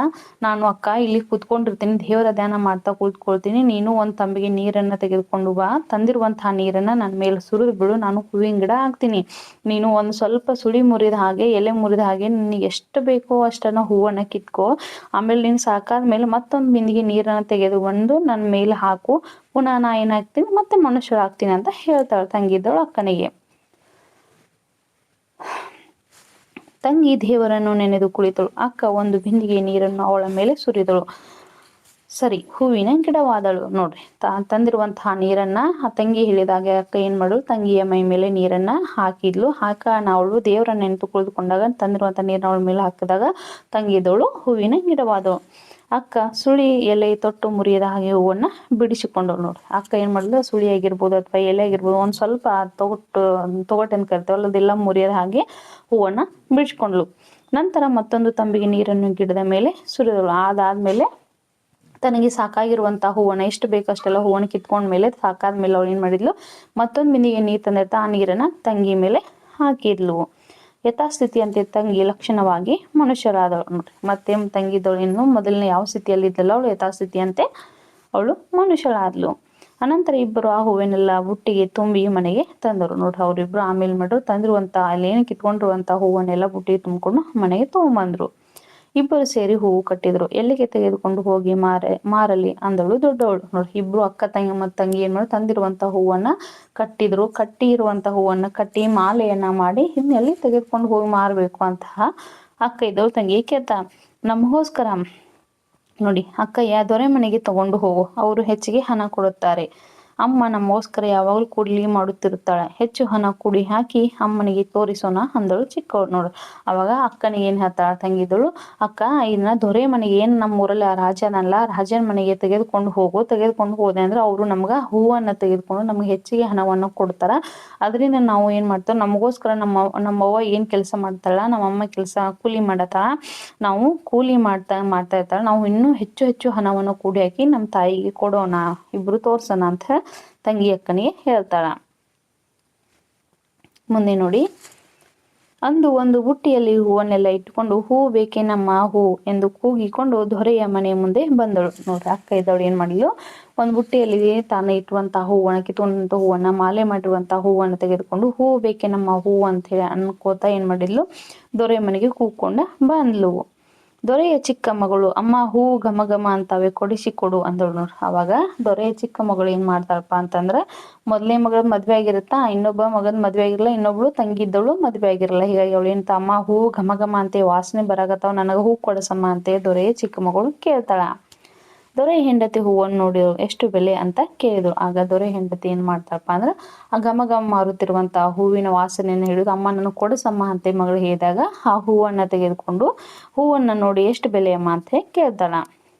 ನಾನು ಅಕ್ಕ ಇಲ್ಲಿ ಕೂತ್ಕೊಂಡಿರ್ತೀನಿ, ದೇವರ ಧ್ಯಾನ ಮಾಡ್ತಾ ಕೂತ್ಕೊಳ್ತೀನಿ, ನೀನು ಒಂದ್ ತಂಬಿಗೆ ನೀರನ್ನ ತೆಗೆದುಕೊಂಡು ಬಾ, ತಂದಿರುವಂತಹ ನೀರನ್ನ ನನ್ನ ಮೇಲೆ ಸುರಿದು ಬಿಡು, ನಾನು ಹೂವಿನ ಗಿಡ ಹಾಕ್ತೀನಿ, ನೀನು ಒಂದ್ ಸ್ವಲ್ಪ ಸುಳಿ ಮುರಿದ ಹಾಗೆ, ಎಲೆ ಮುರಿದ ಹಾಗೆ, ನಿನಗೆ ಎಷ್ಟು ಬೇಕೋ ಅಷ್ಟನ್ನ ಹೂವನ್ನ ಕಿತ್ಕೋ, ಆಮೇಲೆ ನೀನ್ ಸಾಕಾದ್ಮೇಲೆ ಮತ್ತೊಂದು ಬಿಂದಿಗೆ ನೀರನ್ನ ತೆಗೆದುಕೊಂಡು ನನ್ನ ಮೇಲೆ ಹಾಕು, ಪುನಃ ನಾ ಏನಾಗ್ತೀನಿ, ಮತ್ತೆ ಮನುಷ್ಯರಾಗ್ತೀನಿ ಅಂತ ಹೇಳ್ತಾಳೆ ತಂಗಿದ್ದವಳು ಅಕ್ಕನಿಗೆ. ತಂಗಿ ದೇವರನ್ನು ನೆನೆದು ಕುಳಿತಳು. ಅಕ್ಕ ಒಂದು ಬಿಂದಿಗೆ ನೀರನ್ನು ಅವಳ ಮೇಲೆ ಸುರಿದಳು. ಸರಿ, ಹೂವಿನ ಗಿಡವಾದಳು. ನೋಡ್ರಿ ತಂದಿರುವಂತಹ ನೀರನ್ನ ಆ ತಂಗಿ ಹೇಳಿದಾಗೆ ಅಕ್ಕ ಏನ್ ಮಾಡಳು, ತಂಗಿಯ ಮೈ ಮೇಲೆ ನೀರನ್ನ ಹಾಕಿದ್ಲು. ಅವಳು ದೇವರ ನೆನೆದು ಕುಳಿದುಕೊಂಡಾಗ ತಂದಿರುವಂತಹ ನೀರನ್ನ ಅವಳ ಮೇಲೆ ಹಾಕಿದಾಗ ತಂಗಿದವಳು ಹೂವಿನ ಗಿಡವಾದಳು. ಅಕ್ಕ ಸುಳಿ ಎಲೆ ತೊಟ್ಟು ಮುರಿಯದ ಹಾಗೆ ಹೂವನ್ನ ಬಿಡಿಸಿಕೊಂಡಳು. ನೋಡ್ರಿ ಅಕ್ಕ ಏನ್ ಮಾಡಿದ್ಲು, ಸುಳಿ ಆಗಿರ್ಬೋದು ಅಥವಾ ಎಲೆ ಆಗಿರ್ಬೋದು, ಒಂದ್ ಸ್ವಲ್ಪ ತೊಗಟು ಅಂತ ಕರಿತೇವಲ್ಲ, ಅದೆಲ್ಲ ಮುರಿಯದ ಹಾಗೆ ಹೂವನ್ನ ಬಿಡಿಸ್ಕೊಂಡ್ಲು. ನಂತರ ಮತ್ತೊಂದು ತಂಬಿಗೆ ನೀರನ್ನು ಗಿಡದ ಮೇಲೆ ಸುರಿದಳು. ಅದಾದ್ಮೇಲೆ ತನಗೆ ಸಾಕಾಗಿರುವಂತಹ ಹೂವನ್ನ, ಎಷ್ಟು ಬೇಕಷ್ಟೆಲ್ಲ ಹೂವನ್ನ ಕಿತ್ಕೊಂಡ್ಮೇಲೆ ಸಾಕಾದ್ಮೇಲೆ ಅವಳು ಏನ್ ಮಾಡಿದ್ಲು, ಮತ್ತೊಂದು ಬಿಂದಿಗೆ ನೀರ್ ತಂದಿರ್ತಾ ಆ ನೀರನ್ನ ತಂಗಿ ಮೇಲೆ ಹಾಕಿದ್ಲು. ಯಥಾಸ್ಥಿತಿ ಅಂತ ತಂಗಿ ಲಕ್ಷಣವಾಗಿ ಮನುಷ್ಯರಾದಳು. ನೋಡ್ರಿ ಮತ್ತೆ ತಂಗಿದವಳು ಇನ್ನು ಮೊದಲನೇ ಯಾವ ಸ್ಥಿತಿಯಲ್ಲಿ ಇದ್ದಲ್ಲ, ಅವಳು ಯಥಾಸ್ಥಿತಿ ಅಂತೆ ಅವಳು ಮನುಷ್ಯಳಾದ್ಲು. ಅನಂತರ ಇಬ್ಬರು ಆ ಹೂವನ್ನೆಲ್ಲ ಬುಟ್ಟಿಗೆ ತುಂಬಿ ಮನೆಗೆ ತಂದರು. ನೋಡ್ರಿ ಅವ್ರಿಬ್ರು ಆಮೇಲೆ ಮಾಡ್ರು, ತಂದಿರುವಂತಹ ಅಲ್ಲಿ ಏನು ಕಿತ್ಕೊಂಡಿರುವಂತಹ ಹೂವನ್ನೆಲ್ಲ ಬುಟ್ಟಿಗೆ ತುಂಬಿಕೊಂಡು ಮನೆಗೆ ತಗೊಂಬಂದ್ರು. ಇಬ್ಬರು ಸೇರಿ ಹೂವು ಕಟ್ಟಿದ್ರು. ಎಲ್ಲಿಗೆ ತೆಗೆದುಕೊಂಡು ಹೋಗಿ ಮಾರಲಿ ಅಂದಳು ದೊಡ್ಡವಳು. ನೋಡ್ರಿ ಇಬ್ರು ಅಕ್ಕ ತಂಗಿ ಏನ್ ಮಾಡಿ ತಂದಿರುವಂತಹ ಹೂವನ್ನ ಕಟ್ಟಿದ್ರು. ಇರುವಂತಹ ಹೂವನ್ನ ಕಟ್ಟಿ ಮಾಲೆಯನ್ನ ಮಾಡಿ ಎಲ್ಲಿ ತೆಗೆದುಕೊಂಡು ಹೋಗಿ ಮಾರಬೇಕು ಅಂತ ಅಕ್ಕ ಇದ್ದವಳು ತಂಗಿ ಕೇಳ್ತಾ, ನಮಗೋಸ್ಕರ ನೋಡಿ ಅಕ್ಕಯ್ಯ ದೊರೆ ಮನೆಗೆ ತಗೊಂಡು ಹೋಗು, ಅವರು ಹೆಚ್ಚಿಗೆ ಹಣ ಕೊಡುತ್ತಾರೆ, ಅಮ್ಮ ನಮಗೋಸ್ಕರ ಯಾವಾಗಲೂ ಕೂಡ್ಲಿ ಮಾಡುತ್ತಿರುತ್ತಾಳೆ. ಹೆಚ್ಚು ಹಣ ಕೂಡಿ ಹಾಕಿ ಅಮ್ಮನಿಗೆ ತೋರಿಸೋಣ ಅಂದಳು ಚಿಕ್ಕವಳು. ನೋಡು ಅವಾಗ ಅಕ್ಕನಿಗೆ ಏನ್ ಹೇಳ್ತಾಳ ತಂಗಿದಳು, ಅಕ್ಕ ಇದನ್ನ ದೊರೆ ಮನೆಗೆ ಏನ್ ನಮ್ಮ ಊರಲ್ಲಿ ಆ ರಾಜನಲ್ಲ, ರಾಜನ ಮನೆಗೆ ತೆಗೆದುಕೊಂಡು ಹೋದೆ ಅಂದ್ರೆ ಅವರು ನಮ್ಗ ಹೂವನ್ನ ತೆಗೆದುಕೊಂಡು ನಮ್ಗೆ ಹೆಚ್ಚಿಗೆ ಹಣವನ್ನು ಕೊಡ್ತಾರ. ಅದರಿಂದ ನಾವು ಏನ್ ಮಾಡ್ತೇವೆ, ನಮಗೋಸ್ಕರ ನಮ್ಮವ್ವ ಏನ್ ಕೆಲಸ ಮಾಡ್ತಾಳ, ನಮ್ಮಮ್ಮ ಕೆಲಸ ಕೂಲಿ ಮಾಡತ್ತಾಳ, ನಾವು ಕೂಲಿ ಮಾಡ್ತಾ ಇರ್ತಾಳ, ನಾವು ಇನ್ನೂ ಹೆಚ್ಚು ಹೆಚ್ಚು ಹಣವನ್ನು ಕೂಡಿ ಹಾಕಿ ನಮ್ಮ ತಾಯಿಗೆ ಕೊಡೋಣ, ಇಬ್ರು ತೋರ್ಸೋಣ ಅಂತ ತಂಗಿ ಅಕ್ಕನಿಗೆ ಹೇಳ್ತಾಳ. ಮುಂದೆ ನೋಡಿ, ಅಂದು ಒಂದು ಬುಟ್ಟಿಯಲ್ಲಿ ಹೂವನ್ನೆಲ್ಲ ಇಟ್ಟುಕೊಂಡು ಹೂ ಬೇಕೇನಮ್ಮ ಹೂ ಎಂದು ಕೂಗಿಕೊಂಡು ದೊರೆಯ ಮನೆ ಮುಂದೆ ಬಂದಳು. ನೋಡ್ರಿ ಅಕ್ಕ ಇದ್ದವಳು ಏನ್ ಮಾಡಿದ್ಲು, ಒಂದು ಬುಟ್ಟಿಯಲ್ಲಿ ತಾನು ಇಟ್ಟುವಂತಹ ಹೂವನ್ನ, ಕಿತ್ಕೊಂಡಂತ ಹೂವನ್ನ, ಮಾಲೆ ಮಾಡಿರುವಂತಹ ಹೂವನ್ನ ತೆಗೆದುಕೊಂಡು ಹೂ ಬೇಕೇನಮ್ಮ ಹೂ ಅಂತ ಹೇಳಿ ಅನ್ಕೋತಾ ಏನ್ ಮಾಡಿದ್ಲು, ದೊರೆ ಮನೆಗೆ ಕೂಗ್ಕೊಂಡ ಬಂದ್ಲು. ದೊರೆಯ ಚಿಕ್ಕ ಮಗಳು, ಅಮ್ಮ ಹೂ ಘಮ ಘಮ ಅಂತಾವೆ ಕೊಡಿಸಿಕೊಡು ಅಂದಳು. ನೋಡ್ರಿ ಅವಾಗ ದೊರೆಯ ಚಿಕ್ಕ ಮಗಳು ಏನ್ ಮಾಡ್ತಾಳಪ್ಪ ಅಂತಂದ್ರ, ಮೊದಲನೇ ಮಗಳ ಮದ್ವೆ ಆಗಿರುತ್ತಾ, ಇನ್ನೊಬ್ಬ ಮಗನ್ ಮದ್ವೆ ಆಗಿರಲ್ಲ, ಇನ್ನೊಬ್ಳು ತಂಗಿದ್ದವಳು ಮದ್ವೆ ಆಗಿರಲ್ಲ. ಹೀಗಾಗಿ ಅವಳು ಎಂತ, ಅಮ್ಮ ಹೂ ಘಮ ಘಮ ಅಂತೆ ವಾಸನೆ ಬರಾಕತ್ತಾವ, ನನಗ ಹೂ ಕೊಡಸಮ್ಮ ಅಂತೆ ದೊರೆಯ ಚಿಕ್ಕ ಮಗಳು ಕೇಳ್ತಾಳ. ದೊರೆ ಹೆಂಡತಿ ಹೂವನ್ನು ನೋಡಿದಳು, ಎಷ್ಟು ಬೆಲೆ ಅಂತ ಕೇಳಿದಳು. ಆಗ ದೊರೆ ಹೆಂಡತಿ ಏನ್ ಮಾಡ್ತಾಳಪ್ಪ ಅಂದ್ರ, ಆ ಘಮ ಘಮ ಮಾರುತ್ತಿರುವಂತಹ ಹೂವಿನ ವಾಸನೆಯನ್ನು ಹಿಡಿದು, ಅಮ್ಮ ನನಗೆ ಕೊಡಸಮ್ಮ ಅಂತೆ ಮಗಳು ಹೇಳಿದಾಗ ಆ ಹೂವನ್ನ ತೆಗೆದುಕೊಂಡು, ಹೂವನ್ನ ನೋಡಿ ಎಷ್ಟು ಬೆಲೆ ಅಮ್ಮ ಅಂತ ಕೇಳ್ತಾಳ.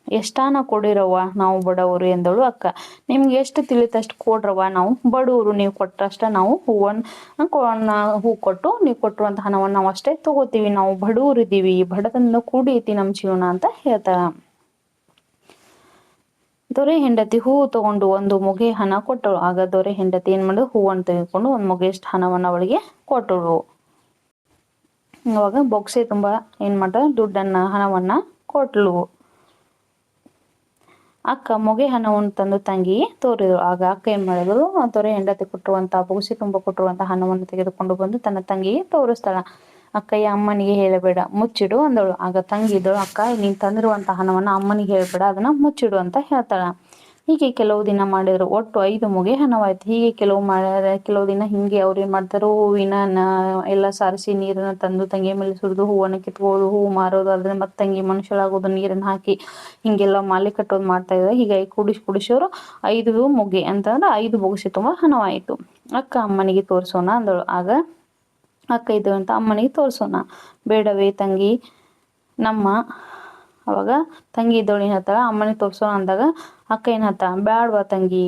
ಎಷ್ಟಾನ ಕೊಡಿರವ್ವ, ನಾವು ಬಡವರು ಎಂದಳು ಅಕ್ಕ. ನಿಮ್ಗೆ ಎಷ್ಟು ತಿಳಿತಷ್ಟು ಕೊಡ್ರವ್ವ, ನಾವು ಬಡವರು, ನೀವು ಕೊಟ್ಟಷ್ಟ ನಾವು ಹೂ ಕೊಟ್ಟು ನೀವು ಕೊಟ್ಟಿರುವಂತ ಹಣವನ್ನು ನಾವು ಅಷ್ಟೇ ತಗೋತೀವಿ, ನಾವು ಬಡವರಿದ್ದೀವಿ, ಬಡತನದಿಂದ ಕೂಡೈತಿ ನಮ್ಮ ಜೀವನ ಅಂತ ಹೇಳ್ತಾಳ. ದೊರೆ ಹೆಂಡತಿ ಹೂವು ತಗೊಂಡು ಒಂದು ಮೊಗೆ ಹಣ ಕೊಟ್ಟಳು. ಆಗ ದೊರೆ ಹೆಂಡತಿ ಏನ್ ಮಾಡಿದ್ರು, ಹೂವನ್ನು ತೆಗೆದುಕೊಂಡು ಒಂದು ಮೊಗೆಯಷ್ಟು ಹಣವನ್ನು ಅವಳಿಗೆ ಕೊಟ್ಟಳು. ಅವಾಗ ಬೊಕ್ಸೆ ತುಂಬಾ ಏನ್ ಮಾಡ್ತಾಳ, ಹಣವನ್ನ ಕೊಟ್ಲು. ಅಕ್ಕ ಮೊಗೆ ಹಣವನ್ನು ತಂದು ತಂಗಿಗೆ ತೋರಿದ್ರು. ಆಗ ಅಕ್ಕ ಏನ್ ಮಾಡಿದ್ರು, ದೊರೆ ಹೆಂಡತಿ ಕೊಟ್ಟಿರುವಂತಹ ಬೊಗಸೆ ತುಂಬ ಕೊಟ್ಟಿರುವಂತಹ ಹಣವನ್ನು ತೆಗೆದುಕೊಂಡು ಬಂದು ತನ್ನ ತಂಗಿಗೆ ತೋರಿಸ್ತಾಳ. ಅಕ್ಕಯ್ಯ ಅಮ್ಮನಿಗೆ ಹೇಳಬೇಡ, ಮುಚ್ಚಿಡು ಅಂದಳು. ಆಗ ತಂಗಿ ಇದ್ದಳು, ಅಕ್ಕ ನೀನ್ ತಂದಿರುವಂತಹ ಹಣವನ್ನ ಅಮ್ಮನಿಗೆ ಹೇಳ್ಬೇಡ, ಅದನ್ನ ಮುಚ್ಚಿಡು ಅಂತ ಹೇಳ್ತಾಳ. ಹೀಗೆ ಕೆಲವು ದಿನ ಮಾಡಿದ್ರು. ಒಟ್ಟು 5 ಮೊಗೆ ಹಣವಾಯ್ತು. ಹೀಗೆ ಕೆಲವು ದಿನ ಹಿಂಗೆ ಅವ್ರು ಏನ್ ಮಾಡ್ತಾರೋ, ಹೂವಿನ ಎಲ್ಲ ಸಾರಿಸಿ ನೀರನ್ನ ತಂದು ತಂಗಿಯ ಮೇಲೆ ಸುರಿದು ಹೂವನ್ನ ಕಿತ್ಕೊಳ್ಳೋದು, ಹೂವು ಮಾರೋದು, ಅದ್ರ ಮತ್ತೆ ತಂಗಿ ಮನುಷ್ಯಳಾಗೋದು, ನೀರನ್ನ ಹಾಕಿ ಹಿಂಗೆಲ್ಲ ಮಾಲೆ ಕಟ್ಟೋದು ಮಾಡ್ತಾ ಇದ್ದಾರೆ. ಹೀಗಾಗಿ ಕುಡಿಸೋರು 5 ಮೊಗೆ ಅಂತಂದ್ರೆ 5 ಬೊಗಸೆ ತುಂಬಾ ಹಣವಾಯಿತು. ಅಕ್ಕ ಅಮ್ಮನಿಗೆ ತೋರಿಸೋಣ ಅಂದಳು. ಆಗ ಅಕ್ಕ ಇದ್ದೇವೆ ಅಂತ ಅಮ್ಮನಿಗೆ ತೋರಿಸೋಣ, ಬೇಡವೇ ತಂಗಿ ನಮ್ಮ. ಅವಾಗ ತಂಗಿ ಇದ್ದವಳು ಏನ್ ಹೇಳ್ತಾಳ, ಅಮ್ಮನಿಗೆ ತೋರಿಸೋಣ ಅಂದಾಗ ಅಕ್ಕ ಏನ್ ಹೇಳ್ತಾ, ಬ್ಯಾಡ್ವಾ ತಂಗಿ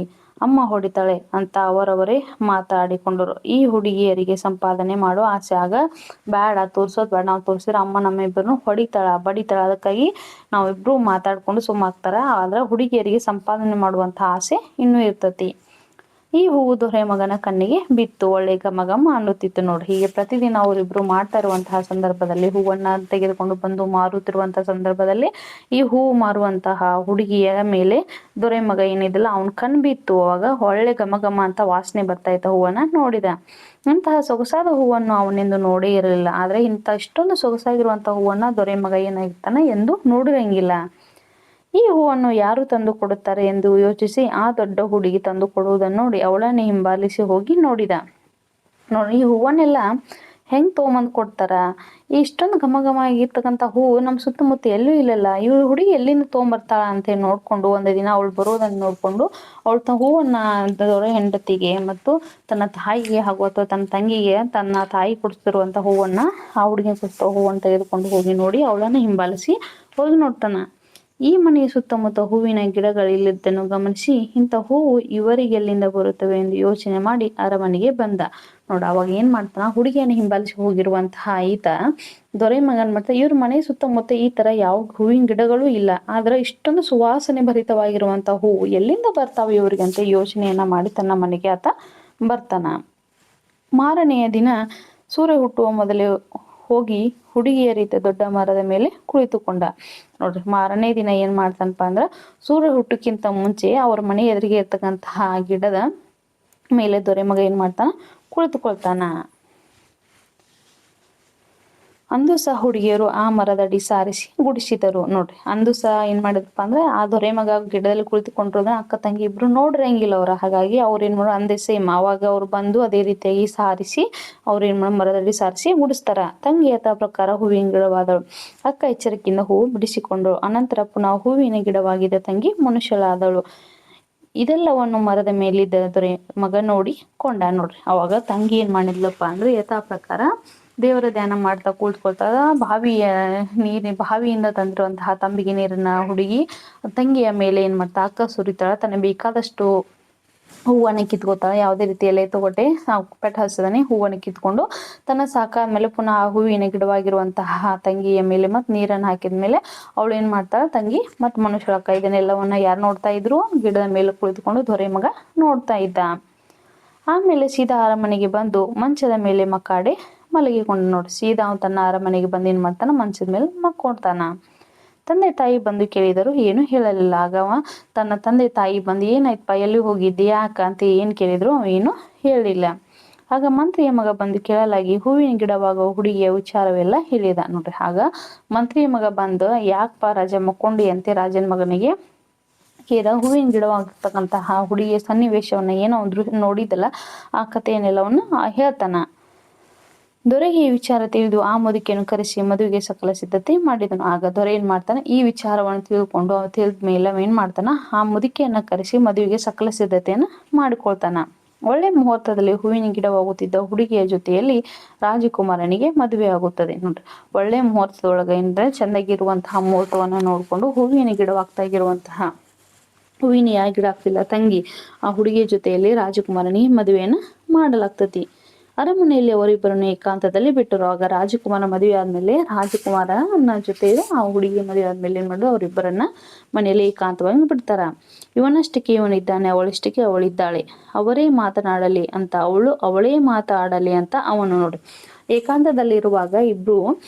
ಅಮ್ಮ ಹೊಡಿತಾಳೆ ಅಂತ ಅವರವರೇ ಮಾತಾಡಿಕೊಂಡರು. ಈ ಹುಡುಗಿಯರಿಗೆ ಸಂಪಾದನೆ ಮಾಡೋ ಆಸೆ. ಆಗ ಬ್ಯಾಡ, ತೋರ್ಸೋದ್ ಬೇಡ, ನಾವು ತೋರಿಸಿದ್ರೆ ಅಮ್ಮ ನಮ್ಮಿಬ್ಬರನ್ನು ಬಡಿತಾಳ, ಅದಕ್ಕಾಗಿ ನಾವಿಬ್ರು ಮಾತಾಡ್ಕೊಂಡು ಸುಮ್ಮಾಗ್ತಾರ. ಆದ್ರೆ ಹುಡುಗಿಯರಿಗೆ ಸಂಪಾದನೆ ಮಾಡುವಂತ ಆಸೆ ಇನ್ನೂ ಇರ್ತತಿ. ಈ ಹೂವು ದೊರೆ ಮಗನ ಕಣ್ಣಿಗೆ ಬಿತ್ತು, ಒಳ್ಳೆ ಘಮ ಘಮ ಅನ್ನುತ್ತಿತ್ತು. ನೋಡ್ರಿ ಹೀಗೆ ಪ್ರತಿದಿನ ಅವರಿಬ್ರು ಮಾಡ್ತಾ ಇರುವಂತಹ ಸಂದರ್ಭದಲ್ಲಿ, ಹೂವನ್ನ ತೆಗೆದುಕೊಂಡು ಬಂದು ಮಾರುತ್ತಿರುವಂತಹ ಸಂದರ್ಭದಲ್ಲಿ ಈ ಹೂವು ಮಾರುವಂತಹ ಹುಡುಗಿಯ ಮೇಲೆ ದೊರೆ ಮಗ ಏನಿದಿಲ್ಲ ಅವನ್ ಕಣ್ ಬಿತ್ತು. ಅವಾಗ ಒಳ್ಳೆ ಘಮ ಘಮ ಅಂತ ವಾಸನೆ ಬರ್ತಾ ಇದ್ದ ಹೂವನ್ನ ನೋಡಿದ. ಅಂತಹ ಸೊಗಸಾದ ಹೂವನ್ನು ಅವನೆಂದು ನೋಡೇ ಇರಲಿಲ್ಲ. ಆದ್ರೆ ಇಂಥ ಇಷ್ಟೊಂದು ಸೊಗಸಾಗಿರುವಂತಹ ಹೂವನ್ನ ದೊರೆ ಮಗ ಏನಾಗಿರ್ತಾನ ಎಂದು ನೋಡಿರಂಗಿಲ್ಲ. ಈ ಹೂವನ್ನು ಯಾರು ತಂದು ಕೊಡುತ್ತಾರೆ ಎಂದು ಯೋಚಿಸಿ ಆ ದೊಡ್ಡ ಹುಡುಗಿ ತಂದು ಕೊಡುವುದನ್ನು ನೋಡಿ ಅವಳನ್ನೇ ಹಿಂಬಾಲಿಸಿ ಹೋಗಿ ನೋಡಿದ. ನೋಡಿ ಈ ಹೂವನ್ನೆಲ್ಲ ಹೆಂಗ್ ತಗೊಂಬಂದ್ ಕೊಡ್ತಾರ, ಇಷ್ಟೊಂದು ಘಮ ಘಮ ಆಗಿರ್ತಕ್ಕಂಥ ಹೂವು ನಮ್ಮ ಸುತ್ತಮುತ್ತ ಎಲ್ಲೂ ಇಲ್ಲಲ್ಲ, ಇವಳು ಹುಡುಗಿ ಎಲ್ಲಿಂದ ತೊಗೊಂಬರ್ತಾಳ ಅಂತ ನೋಡ್ಕೊಂಡು, ಒಂದು ದಿನ ಅವಳು ಬರೋದನ್ನ ನೋಡ್ಕೊಂಡು ಅವಳು ಹೂವನ್ನ ದೊರೆ ಹೆಂಡತಿಗೆ ಮತ್ತು ತನ್ನ ತಾಯಿಗೆ ಹಾಗೂ ಅಥವಾ ತನ್ನ ತಂಗಿಗೆ ತನ್ನ ತಾಯಿ ಕೊಡಿಸ್ತಿರುವಂತ ಹೂವನ್ನ ಆ ಹುಡುಗಿ ಕೊಡಿಸೋ ಹೂವನ್ನ ತೆಗೆದುಕೊಂಡು ಹೋಗಿ ನೋಡಿ ಅವಳನ್ನ ಹಿಂಬಾಲಿಸಿ ಹೋಗಿ ನೋಡ್ತಾನ. ಈ ಮನೆಯ ಸುತ್ತಮುತ್ತ ಹೂವಿನ ಗಿಡಗಳಿಲ್ಲದನ್ನು ಗಮನಿಸಿ ಇಂಥ ಹೂವು ಇವರಿಗೆಲ್ಲಿಂದ ಬರುತ್ತವೆ ಎಂದು ಯೋಚನೆ ಮಾಡಿ ಅರಮನೆಗೆ ಬಂದ. ನೋಡ ಅವಾಗ ಏನ್ ಮಾಡ್ತಾನ, ಹುಡುಗಿಯನ್ನು ಹಿಂಬಾಲಿಸಿ ಹೋಗಿರುವಂತಹ ಈತ ದೊರೆ ಮಗನ್ ಮಾಡ್ತಾ, ಇವ್ರ ಮನೆ ಸುತ್ತಮುತ್ತ ಈ ತರ ಯಾವ ಹೂವಿನ ಗಿಡಗಳು ಇಲ್ಲ, ಆದ್ರೆ ಇಷ್ಟೊಂದು ಸುವಾಸನೆ ಭರಿತವಾಗಿರುವಂತಹ ಹೂವು ಎಲ್ಲಿಂದ ಬರ್ತಾವೆ ಇವ್ರಿಗೆ ಅಂತ ಯೋಚನೆಯನ್ನ ಮಾಡಿ ತನ್ನ ಮನೆಗೆ ಆತ ಬರ್ತಾನ. ಮಾರನೆಯ ದಿನ ಸೂರ್ಯ ಹುಟ್ಟುವ ಮೊದಲೇ ಹೋಗಿ ಹುಡುಗಿಯ ರೀತಿ ದೊಡ್ಡ ಮರದ ಮೇಲೆ ಕುಳಿತುಕೊಂಡ. ನೋಡ್ರಿ ಮಾರನೇ ದಿನ ಏನ್ ಮಾಡ್ತಾನಪ್ಪ ಅಂದ್ರ, ಸೂರ್ಯ ಹುಟ್ಟಕ್ಕಿಂತ ಮುಂಚೆ ಅವ್ರ ಮನೆ ಎದುರಿಗೆ ಇರ್ತಕ್ಕಂತಹ ಗಿಡದ ಮೇಲೆ ದೊರೆ ಮಗ ಏನ್ ಮಾಡ್ತಾನ, ಕುಳಿತುಕೊಳ್ತಾನ. ಅಂದು ಸಹ ಹುಡುಗಿಯರು ಆ ಮರದಡಿ ಸಾರಿಸಿ ಗುಡಿಸಿದರು. ನೋಡ್ರಿ ಅಂದು ಸಹ ಏನ್ ಮಾಡಿದ್ರಪ್ಪ ಅಂದ್ರೆ, ಆ ದೊರೆ ಮಗ ಗಿಡದಲ್ಲಿ ಕುಳಿತುಕೊಂಡಿರೋದ ಅಕ್ಕ ತಂಗಿ ಇಬ್ರು ನೋಡ್ರಂಗಿಲ್ಲ ಅವ್ರ. ಹಾಗಾಗಿ ಅವ್ರ ಏನ್ ಮಾಡೋ ಅಂದೇ ಸೇಮ್ ಅವಾಗ ಅವ್ರು ಬಂದು ಅದೇ ರೀತಿಯಾಗಿ ಸಾರಿಸಿ ಅವ್ರ ಏನ್ ಮಾಡೋ ಮರದಡಿ ಸಾರಿಸಿ ಗುಡಿಸ್ತಾರ. ತಂಗಿ ಯಥಾ ಪ್ರಕಾರ ಹೂವಿನ ಗಿಡವಾದಳು. ಅಕ್ಕ ಎಚ್ಚರಿಕೆಯಿಂದ ಹೂವು ಬಿಡಿಸಿಕೊಂಡಳು. ಅನಂತರ ಪುನಃ ಹೂವಿನ ಗಿಡವಾಗಿದ್ದ ತಂಗಿ ಮನುಷ್ಯಳಾದಳು. ಇದೆಲ್ಲವನ್ನು ಮರದ ಮೇಲಿದ್ದ ದೊರೆ ಮಗ ನೋಡಿ ಕೊಂಡ ನೋಡ್ರಿ. ಅವಾಗ ತಂಗಿ ಏನ್ ಮಾಡಿದ್ಲಪ್ಪ ಅಂದ್ರೆ ಯಥಾ ಪ್ರಕಾರ ದೇವರ ಧ್ಯಾನ ಮಾಡ್ತಾ ಕೂತ್ಕೊಳ್ತಾಗ ಬಾವಿಯಿಂದ ತಂದಿರುವಂತಹ ತಂಬಿಗೆ ನೀರನ್ನ ಹುಡುಗಿ ತಂಗಿಯ ಮೇಲೆ ಏನ್ ಮಾಡ್ತಾ ಅಕ್ಕ ಸುರಿತಾಳ. ತನಗೆ ಬೇಕಾದಷ್ಟು ಹೂವನ್ನ ಕಿತ್ಕೋತಾಳ. ಯಾವುದೇ ರೀತಿ ಎಲೆ ತಗೊಟ್ಟೆ ಪೆಟ್ ಹಚ್ಚದಾನೆ ಹೂವನ್ನ ಕಿತ್ಕೊಂಡು ತನ್ನ ಸಾಕಾದ್ಮೇಲೆ ಪುನಃ ಆ ಹೂವಿನ ಗಿಡವಾಗಿರುವಂತಹ ತಂಗಿಯ ಮೇಲೆ ಮತ್ ನೀರನ್ನು ಹಾಕಿದ್ಮೇಲೆ ಅವಳು ಏನ್ ಮಾಡ್ತಾಳ ತಂಗಿ ಮತ್ ಮನುಷ್ಯಳಕ್ಕ. ಇದನ್ನೆಲ್ಲವನ್ನ ಯಾರು ನೋಡ್ತಾ ಇದ್ರು? ಗಿಡದ ಮೇಲೆ ಕುಳಿತುಕೊಂಡು ದೊರೆ ಮಗ ನೋಡ್ತಾ ಇದ್ದ. ಆಮೇಲೆ ಸೀದಾ ಅರಮನೆಗೆ ಬಂದು ಮಂಚದ ಮೇಲೆ ಮಕ್ಕಾಡೆ ಮಲಗಿಕೊಂಡು ನೋಡಿ. ಸೀದಾ ಅವನು ತನ್ನ ಅರಮನೆಗೆ ಬಂದು ಏನ್ ಮಾಡ್ತಾನ ಮಂಚದ ಮೇಲೆ ಮಕ್ಕೊಳ್ತಾನ. ತಂದೆ ತಾಯಿ ಬಂದು ಕೇಳಿದರು, ಏನು ಹೇಳಲಿಲ್ಲ. ಆಗವ ತನ್ನ ತಂದೆ ತಾಯಿ ಬಂದು ಏನಾಯ್ತಪ್ಪ, ಎಲ್ಲಿ ಹೋಗಿದ್ದೆ, ಯಾಕ ಅಂತ ಏನ್ ಕೇಳಿದ್ರು ಏನು ಹೇಳಿಲ್ಲ. ಆಗ ಮಂತ್ರಿಯ ಮಗ ಬಂದು ಕೇಳಲಾಗಿ ಹೂವಿನ ಗಿಡವಾಗುವ ಹುಡುಗಿಯ ವಿಚಾರವೆಲ್ಲ ಹೇಳಿದ ನೋಡ್ರಿ. ಆಗ ಮಂತ್ರಿಯ ಮಗ ಬಂದು ಯಾಕಪ್ಪ ರಾಜ ಮಕ್ಕೊಂಡಿ ಅಂತೆ ರಾಜನ ಮಗನಿಗೆ ಹೂವಿನ ಗಿಡವಾಗಿರ್ತಕ್ಕಂತಹ ಹುಡುಗಿಯ ಸನ್ನಿವೇಶವನ್ನ ಏನೋ ನೋಡಿದಲ್ಲ ಆ ಕಥೆಯನ್ನೆಲ್ಲವನ್ನ ಹೇಳ್ತಾನ. ದೊರೆಗೆ ಈ ವಿಚಾರ ತಿಳಿದು ಆ ಮುದುಕಿಯನ್ನು ಕರೆಸಿ ಮದುವೆಗೆ ಸಕಲ ಸಿದ್ಧತೆ ಮಾಡಿದನು. ಆಗ ದೊರೆ ಏನ್ ಮಾಡ್ತಾನ ಈ ವಿಚಾರವನ್ನು ತಿಳಿದುಕೊಂಡು ತಿಳಿದ ಮೇಲೆ ಏನ್ ಮಾಡ್ತಾನ ಆ ಮುದುಕಿಯನ್ನ ಕರೆಸಿ ಮದುವೆಗೆ ಸಕಲ ಸಿದ್ಧತೆಯನ್ನ ಮಾಡಿಕೊಳ್ತಾನ. ಒಳ್ಳೆ ಮುಹೂರ್ತದಲ್ಲಿ ಹೂವಿನ ಗಿಡವಾಗುತ್ತಿದ್ದ ಹುಡುಗಿಯ ಜೊತೆಯಲ್ಲಿ ರಾಜಕುಮಾರನಿಗೆ ಮದುವೆ ಆಗುತ್ತದೆ ನೋಡ್ರಿ. ಒಳ್ಳೆ ಮುಹೂರ್ತದೊಳಗೆ ಅಂದ್ರೆ ಚೆಂದಾಗಿರುವಂತಹ ಮುಹೂರ್ತವನ್ನ ನೋಡ್ಕೊಂಡು ಹೂವಿನ ಹೂವಿನ ಗಿಡ ಆಗ್ತಿಲ್ಲ ತಂಗಿ ಆ ಹುಡುಗಿಯ ಜೊತೆಯಲ್ಲಿ ರಾಜಕುಮಾರನಿಗೆ ಮದುವೆಯನ್ನ ಮಾಡಲಾಗ್ತತಿ. ಅರಮನೆಯಲ್ಲಿ ಅವರಿಬ್ಬರನ್ನು ಏಕಾಂತದಲ್ಲಿ ಬಿಟ್ಟರು. ಆಗ ರಾಜಕುಮಾರ ಮದುವೆ ಆದ್ಮೇಲೆ ರಾಜಕುಮಾರನ ಜೊತೆ ಆ ಹುಡುಗಿ ಮದುವೆ ಆದ್ಮೇಲೆ ಏನ್ ಮಾಡಿದ್ರು ಅವರಿಬ್ಬರನ್ನ ಮನೆಯಲ್ಲಿ ಏಕಾಂತವಾಗಿ ಬಿಡ್ತಾರ. ಇವನಷ್ಟಕ್ಕೆ ಇವನಿದ್ದಾನೆ, ಅವಳಷ್ಟಕ್ಕೆ ಅವಳಿದ್ದಾಳೆ, ಅವಳೇ ಮಾತಾಡಲಿ ಅಂತ ಅವನು ನೋಡಿ. ಏಕಾಂತದಲ್ಲಿರುವಾಗ ಇಬ್ರು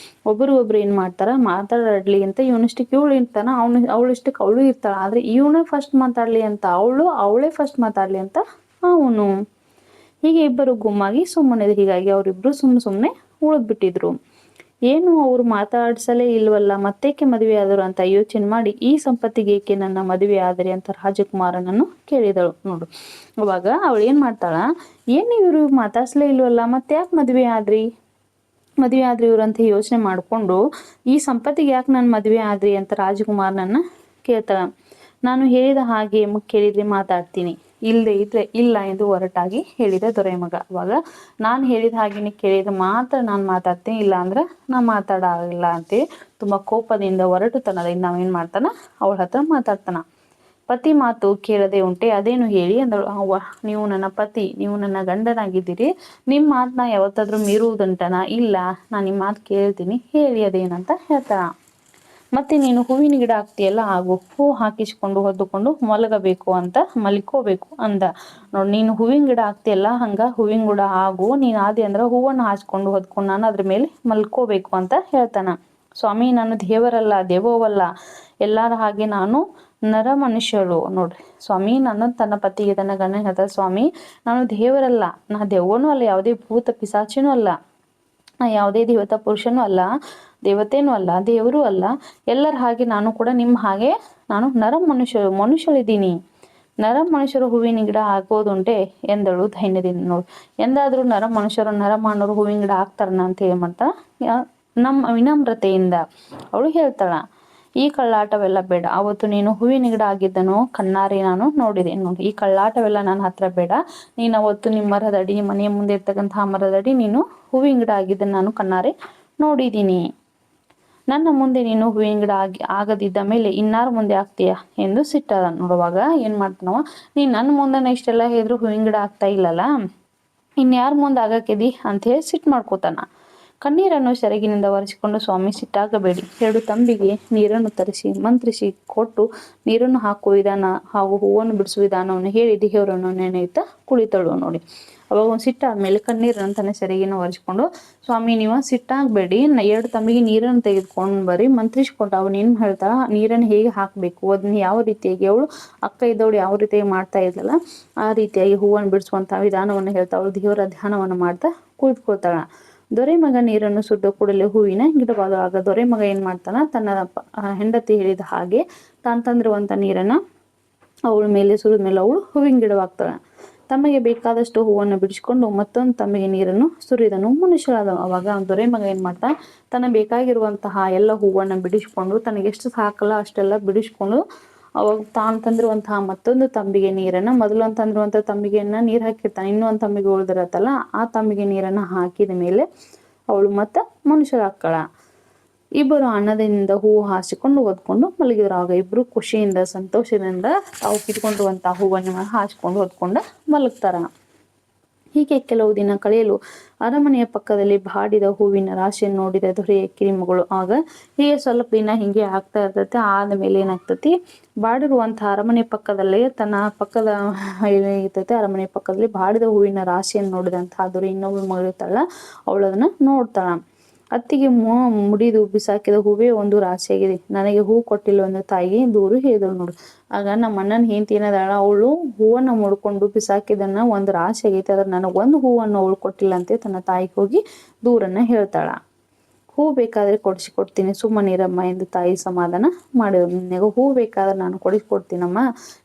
ಒಬ್ಬರು ಏನ್ ಮಾಡ್ತಾರ ಮಾತಾಡ್ಲಿ ಅಂತ ಇವನಷ್ಟಕ್ಕೆ ಇವಳು ಇರ್ತಾನ, ಅವಳಷ್ಟಕ್ಕೆ ಅವಳು ಇರ್ತಾಳ. ಆದ್ರೆ ಇವನೇ ಫಸ್ಟ್ ಮಾತಾಡ್ಲಿ ಅಂತ ಅವಳೇ ಫಸ್ಟ್ ಮಾತಾಡ್ಲಿ ಅಂತ ಅವನು. ಹೀಗೆ ಇಬ್ಬರು ಗುಮ್ಮಾಗಿ ಸುಮ್ಮನೆ. ಹೀಗಾಗಿ ಅವರಿಬ್ರು ಸುಮ್ಮನೆ ಉಳಿದ್ಬಿಟ್ಟಿದ್ರು. ಏನು ಅವ್ರು ಮಾತಾಡ್ಸಲೇ ಇಲ್ವಲ್ಲ, ಮತ್ತೇಕೆ ಮದುವೆ ಆದರು ಅಂತ ಯೋಚನೆ ಮಾಡಿ ಈ ಸಂಪತ್ತಿಗೆ ಏಕೆ ನನ್ನ ಮದುವೆ ಆದ್ರಿ ಅಂತ ರಾಜಕುಮಾರನನ್ನು ಕೇಳಿದಳು ನೋಡು. ಅವಾಗ ಅವಳು ಏನ್ ಮಾಡ್ತಾಳ, ಏನು ಇವರು ಮಾತಾಡ್ಸಲೇ ಇಲ್ವಲ್ಲ ಮತ್ತೆ ಯಾಕೆ ಮದುವೆ ಆದ್ರಿ ಇವ್ರು ಅಂತ ಯೋಚನೆ ಮಾಡ್ಕೊಂಡು ಈ ಸಂಪತ್ತಿಗೆ ಯಾಕೆ ನಾನು ಮದುವೆ ಆದ್ರಿ ಅಂತ ರಾಜಕುಮಾರನನ್ನ ಕೇಳ್ತಾಳ. ನಾನು ಹೇಳಿದ ಹಾಗೆ ಕೇಳಿದ್ರೆ ಮಾತಾಡ್ತೀನಿ, ಇಲ್ಲದೆ ಇದ್ರೆ ಇಲ್ಲ ಎಂದು ಹೊರಟಾಗಿ ಹೇಳಿದ ದೊರೆ ಮಗ. ಅವಾಗ ನಾನು ಹೇಳಿದ ಹಾಗೆನೆ ಕೇಳಿದ್ರೆ ಮಾತ್ರ ನಾನು ಮಾತಾಡ್ತೀನಿ, ಇಲ್ಲ ಅಂದ್ರೆ ನಾ ಮಾತಾಡಲ್ಲ ಅಂತೇಳಿ ತುಂಬಾ ಕೋಪದಿಂದ ಹೊರಟುತನದಿಂದ ನಾವೇನ್ ಮಾಡ್ತಾನ ಅವಳ ಹತ್ರ ಮಾತಾಡ್ತಾನ. ಪತಿ ಮಾತು ಕೇಳದೆ ಉಂಟೆ ಅದೇನು ಹೇಳಿ ಅಂದಳು. ನೀವು ನನ್ನ ಪತಿ, ನೀವು ನನ್ನ ಗಂಡನಾಗಿದ್ದೀರಿ, ನಿಮ್ಮ ಮಾತನ್ನ ಯಾವತ್ತಾದ್ರೂ ಮೀರುವುದುಂಟನ? ಇಲ್ಲ, ನಾನು ನಿಮ್ಮ ಮಾತು ಕೇಳ್ತೀನಿ, ಹೇಳಿ ಅದೇನಂತ ಹೇಳ್ತಾನ. ಮತ್ತೆ ನೀನು ಹೂವಿನ ಗಿಡ ಆಗ್ತೀಯಲ್ಲ, ಹಾಗೂ ಹೂ ಹಾಕಿಸ್ಕೊಂಡು ಹೊದ್ದುಕೊಂಡು ಮಲ್ಕೋಬೇಕು ಅಂದ ನೋಡಿ. ನೀನು ಹೂವಿನ ಗಿಡ ಆಗ್ತೀಯಲ್ಲ, ಹಂಗ ಹೂವಿನ ಗಿಡ ಆಗು, ನೀನ್ ಆದಿ ಅಂದ್ರ ಹೂವನ್ನ ಹಾಚ್ಕೊಂಡು ಹೊದ್ಕೊಂಡು ನಾನು ಅದ್ರ ಮೇಲೆ ಮಲ್ಕೋಬೇಕು ಅಂತ ಹೇಳ್ತಾನ. ಸ್ವಾಮಿ, ನಾನು ದೇವರಲ್ಲ, ದೆವ್ವವಲ್ಲ, ಎಲ್ಲಾರ ಹಾಗೆ ನಾನು ನರ ಮನುಷ್ಯಳು ನೋಡ್ರಿ. ಸ್ವಾಮಿ ನಾನು ತನ್ನ ಪತಿಗೆ ತನ್ನ ಗಂಡನ ಹೇಳ್ತಾರೆ, ಸ್ವಾಮಿ ನಾನು ದೇವರಲ್ಲ, ನಾ ದೆವ್ವನೂ ಅಲ್ಲ, ಯಾವುದೇ ಭೂತ ಪಿಸಾಚಿನೂ ಅಲ್ಲ, ಯಾವುದೇ ದೇವತಾ ಪುರುಷನೂ ಅಲ್ಲ, ದೇವತೆನೂ ಅಲ್ಲ, ದೇವರು ಅಲ್ಲ, ಎಲ್ಲರ ಹಾಗೆ ನಾನು ಕೂಡ ನಿಮ್ಮ ಹಾಗೆ ನಾನು ಮನುಷ್ಯಳಿದ್ದೀನಿ. ಮನುಷ್ಯರು ಹೂವಿನ ಗಿಡ ಹಾಕೋದುಂಟೆ ಎಂದಳು ಧೈರ್ಯದಿಂದ ನೋಡು. ಎಂದಾದ್ರೂ ನರಮಾನವರು ಹೂವಿನ ಗಿಡ ಹಾಕ್ತಾರನ ಅಂತ ಏನ್ ಮಾಡ್ತಾಳ ನಮ್ಮ ವಿನಮ್ರತೆಯಿಂದ ಅವಳು ಹೇಳ್ತಾಳ. ಈ ಕಳ್ಳಾಟವೆಲ್ಲ ಬೇಡ, ಅವತ್ತು ನೀನು ಹೂವಿನ ಗಿಡ ಆಗಿದ್ದನು ಕಣ್ಣಾರೆ ನಾನು ನೋಡಿದೆ ನೋಡಿ. ಈ ಕಳ್ಳಾಟವೆಲ್ಲ ನನ್ನ ಹತ್ರ ಬೇಡ. ನೀನು ಅವತ್ತು ನಿಮ್ಮ ಮರದಡಿ, ಮನೆಯ ಮುಂದೆ ಇರ್ತಕ್ಕಂತಹ ಮರದಡಿ ನೀನು ಹೂವಿನ ಗಿಡ ಆಗಿದ್ದನ್ನು ನಾನು ಕಣ್ಣಾರೆ ನೋಡಿದ್ದೀನಿ. ನನ್ನ ಮುಂದೆ ನೀನು ಹೂವಿನ ಗಿಡ ಆಗದಿದ್ದ ಮೇಲೆ ಇನ್ನಾರ ಮುಂದೆ ಆಗ್ತೀಯ ಎಂದು ಸಿಟ್ಟಾದ ನೋಡುವಾಗ ಏನ್ ಮಾಡ್ತಾನವ, ನೀನ್ ನನ್ನ ಮುಂದೆನ ಇಷ್ಟೆಲ್ಲ ಹೇಳಿದ್ರು ಹೂವಿನ ಗಿಡ ಆಗ್ತಾ ಇಲ್ಲಲ್ಲ, ಇನ್ಯಾರ ಮುಂದೆ ಆಗಕ್ಕಿದಿ ಅಂತ ಹೇಳಿ ಸಿಟ್ಟು ಮಾಡ್ಕೋತಾನ. ಕಣ್ಣೀರನ್ನು ಸೆರಗಿನಿಂದ ಒರೆಸಿಕೊಂಡು, ಸ್ವಾಮಿ ಸಿಟ್ಟಾಗಬೇಡಿ, 2 ತಂಬಿಗೆ ನೀರನ್ನು ತರಿಸಿ ಮಂತ್ರಿಸಿ ಕೊಟ್ಟು ನೀರನ್ನು ಹಾಕುವ ವಿಧಾನ ಹಾಗೂ ಹೂವನ್ನು ಬಿಡಿಸುವ ವಿಧಾನವನ್ನು ಹೇಳಿ ದೇವರನ್ನು ನೆನೆಯುತ್ತಾ ಕುಳಿತಳು ನೋಡಿ. ಅವಾಗ ಒಂದು ಸಿಟ್ಟಾದ್ಮೇಲೆ ಕಣ್ಣೀರನ್ನು ತನ್ನ ಸೆರಗಿನ ಒರೆಸ್ಕೊಂಡು, ಸ್ವಾಮಿ ನೀವು ಸಿಟ್ಟಾಗಬೇಡಿ, 2 ತಂಬಿಗೆ ನೀರನ್ನು ತೆಗೆದುಕೊಂಡು ಬರ್ರಿ, ಮಂತ್ರಿಸ್ಕೊಂಡು ಅವನು ಏನು ಹೇಳ್ತಾ ನೀರನ್ನು ಹೇಗೆ ಹಾಕಬೇಕು ಅದನ್ನ ಯಾವ ರೀತಿಯಾಗಿ ಅವಳು ಅಕ್ಕ ಇದ್ದವಳು ಯಾವ ರೀತಿಯಾಗಿ ಮಾಡ್ತಾ ಇದ್ಲಲ್ಲ ಆ ರೀತಿಯಾಗಿ ಹೂವನ್ನು ಬಿಡಿಸುವಂತಹ ವಿಧಾನವನ್ನು ಹೇಳ್ತಾ ಅವಳು ದೇವರ ಧ್ಯಾನವನ್ನು ಮಾಡ್ತಾ ಕುಳಿತುಕೊಳ್ತಾಳ. ದೊರೆ ಮಗ ನೀರನ್ನು ಸುದ್ದ ಕೂಡಲೇ ಹೂವಿನ ಗಿಡವಾದ. ಆಗ ದೊರೆ ಮಗ ಏನ್ ಮಾಡ್ತಾನ, ತನ್ನ ಹೆಂಡತಿ ಹೇಳಿದ ಹಾಗೆ ತಾನು ತಂದಿರುವಂತ ನೀರನ್ನ ಅವಳ ಮೇಲೆ ಸುರಿದ ಮೇಲೆ ಅವಳು ಹೂವಿನ ಗಿಡವಾಗ್ತಾಳ. ತಮಗೆ ಬೇಕಾದಷ್ಟು ಹೂವನ್ನು ಬಿಡಿಸಿಕೊಂಡು ಮತ್ತೊಂದು ತಮಗೆ ನೀರನ್ನು ಸುರಿದನು, ಮನುಷ್ಯರಾದ. ಅವಾಗ ದೊರೆ ಮಗ ಏನ್ ಮಾಡ್ತಾ ತನ್ನ ಬೇಕಾಗಿರುವಂತಹ ಎಲ್ಲ ಹೂವನ್ನು ಬಿಡಿಸ್ಕೊಂಡು ತನಗೆ ಎಷ್ಟು ಸಾಕಲ್ಲ ಅಷ್ಟೆಲ್ಲ ಬಿಡಿಸ್ಕೊಂಡು ಅವಾಗ ತಾನು ತಂದಿರುವಂತಹ ಮತ್ತೊಂದು ತಂಬಿಗೆ ನೀರನ್ನ, ಮೊದಲು ತಂದಿರುವಂತಹ ತಂಬಿಗೆಯನ್ನ ನೀರ್ ಹಾಕಿರ್ತಾನೆ, ಇನ್ನೊಂದು ತಂಬಿಗೆ ಉಳಿದಿರತ್ತಲ್ಲ ಆ ತಂಬಿಗೆ ನೀರನ್ನ ಹಾಕಿದ ಮೇಲೆ ಅವಳು ಮತ್ತ ಮನುಷ್ಯರಾಗ್ತಾಳ. ಇಬ್ಬರು ಅನ್ನದಿಂದ ಹೂವು ಹಾಸಿಕೊಂಡು ಓದ್ಕೊಂಡು ಮಲಗಿದ್ರು. ಆಗ ಇಬ್ರು ಖುಷಿಯಿಂದ ಸಂತೋಷದಿಂದ ತಾವು ಕಿತ್ಕೊಂಡಿರುವಂತಹ ಹೂವನ್ನು ಹಾಸಿಕೊಂಡು ಓದ್ಕೊಂಡು ಮಲಗ್ತಾರ. ಹೀಗೆ ಕೆಲವು ದಿನ ಕಳೆಯಲು ಅರಮನೆಯ ಪಕ್ಕದಲ್ಲಿ ಬಾಡಿದ ಹೂವಿನ ರಾಶಿಯನ್ನು ನೋಡಿದ ದೊರೆಯ ಕಿರಿಮಗಳು. ಆಗ ಹೀಗೆ ಸ್ವಲ್ಪ ದಿನ ಹಿಂಗೆ ಆಗ್ತಾ ಇರ್ತೈತೆ. ಆದ್ಮೇಲೆ ಏನಾಗ್ತತಿ, ಬಾಡಿರುವಂತಹ ಅರಮನೆ ಪಕ್ಕದಲ್ಲೇ ತನ್ನ ಪಕ್ಕದ ಇರ್ತೈತೆ, ಅರಮನೆ ಪಕ್ಕದಲ್ಲಿ ಬಾಡಿದ ಹೂವಿನ ರಾಶಿಯನ್ನು ನೋಡಿದಂತಹ ದೊರೆ ಇನ್ನೊಬ್ಬಳು ಮಗಳಿರ್ತಾಳ, ಅವಳು ಅದನ್ನ ನೋಡ್ತಾಳ. ಅತ್ತಿಗೆ ಮುಡಿದು ಬಿಸಾಕಿದ ಹೂವೇ ಒಂದು ರಾಶಿಯಾಗಿದೆ, ನನಗೆ ಹೂ ಕೊಟ್ಟಿಲ್ಲ ಎಂದು ತಾಯಿಗೆ ದೂರು ಹೇಳಿದಳು ನೋಡು. ಆಗ ನಮ್ಮ ಅಣ್ಣನ ಹೆಂಡತಿ ಏನದಾಳ, ಅವಳು ಹೂವನ್ನ ಮುಡ್ಕೊಂಡು ಬಿಸಾಕಿದನ್ನ ಒಂದು ರಾಶಿ ಆಗೈತೆ, ಅದ್ರ ನನಗೆ ಒಂದು ಹೂವನ್ನು ಅವಳು ಕೊಟ್ಟಿಲ್ಲ ಅಂತ ತನ್ನ ತಾಯಿಗೆ ಹೋಗಿ ದೂರನ್ನ ಹೇಳ್ತಾಳ. ಹೂ ಬೇಕಾದ್ರೆ ಕೊಡ್ತೀನಿ ಸುಮ್ಮನಿರಮ್ಮ ಎಂದು ತಾಯಿ ಸಮಾಧಾನ ಮಾಡಿದಳು. ನಿನಗೆ ಹೂ ಬೇಕಾದ್ರೆ ನಾನು ಕೊಡ್ತೀನಮ್ಮ,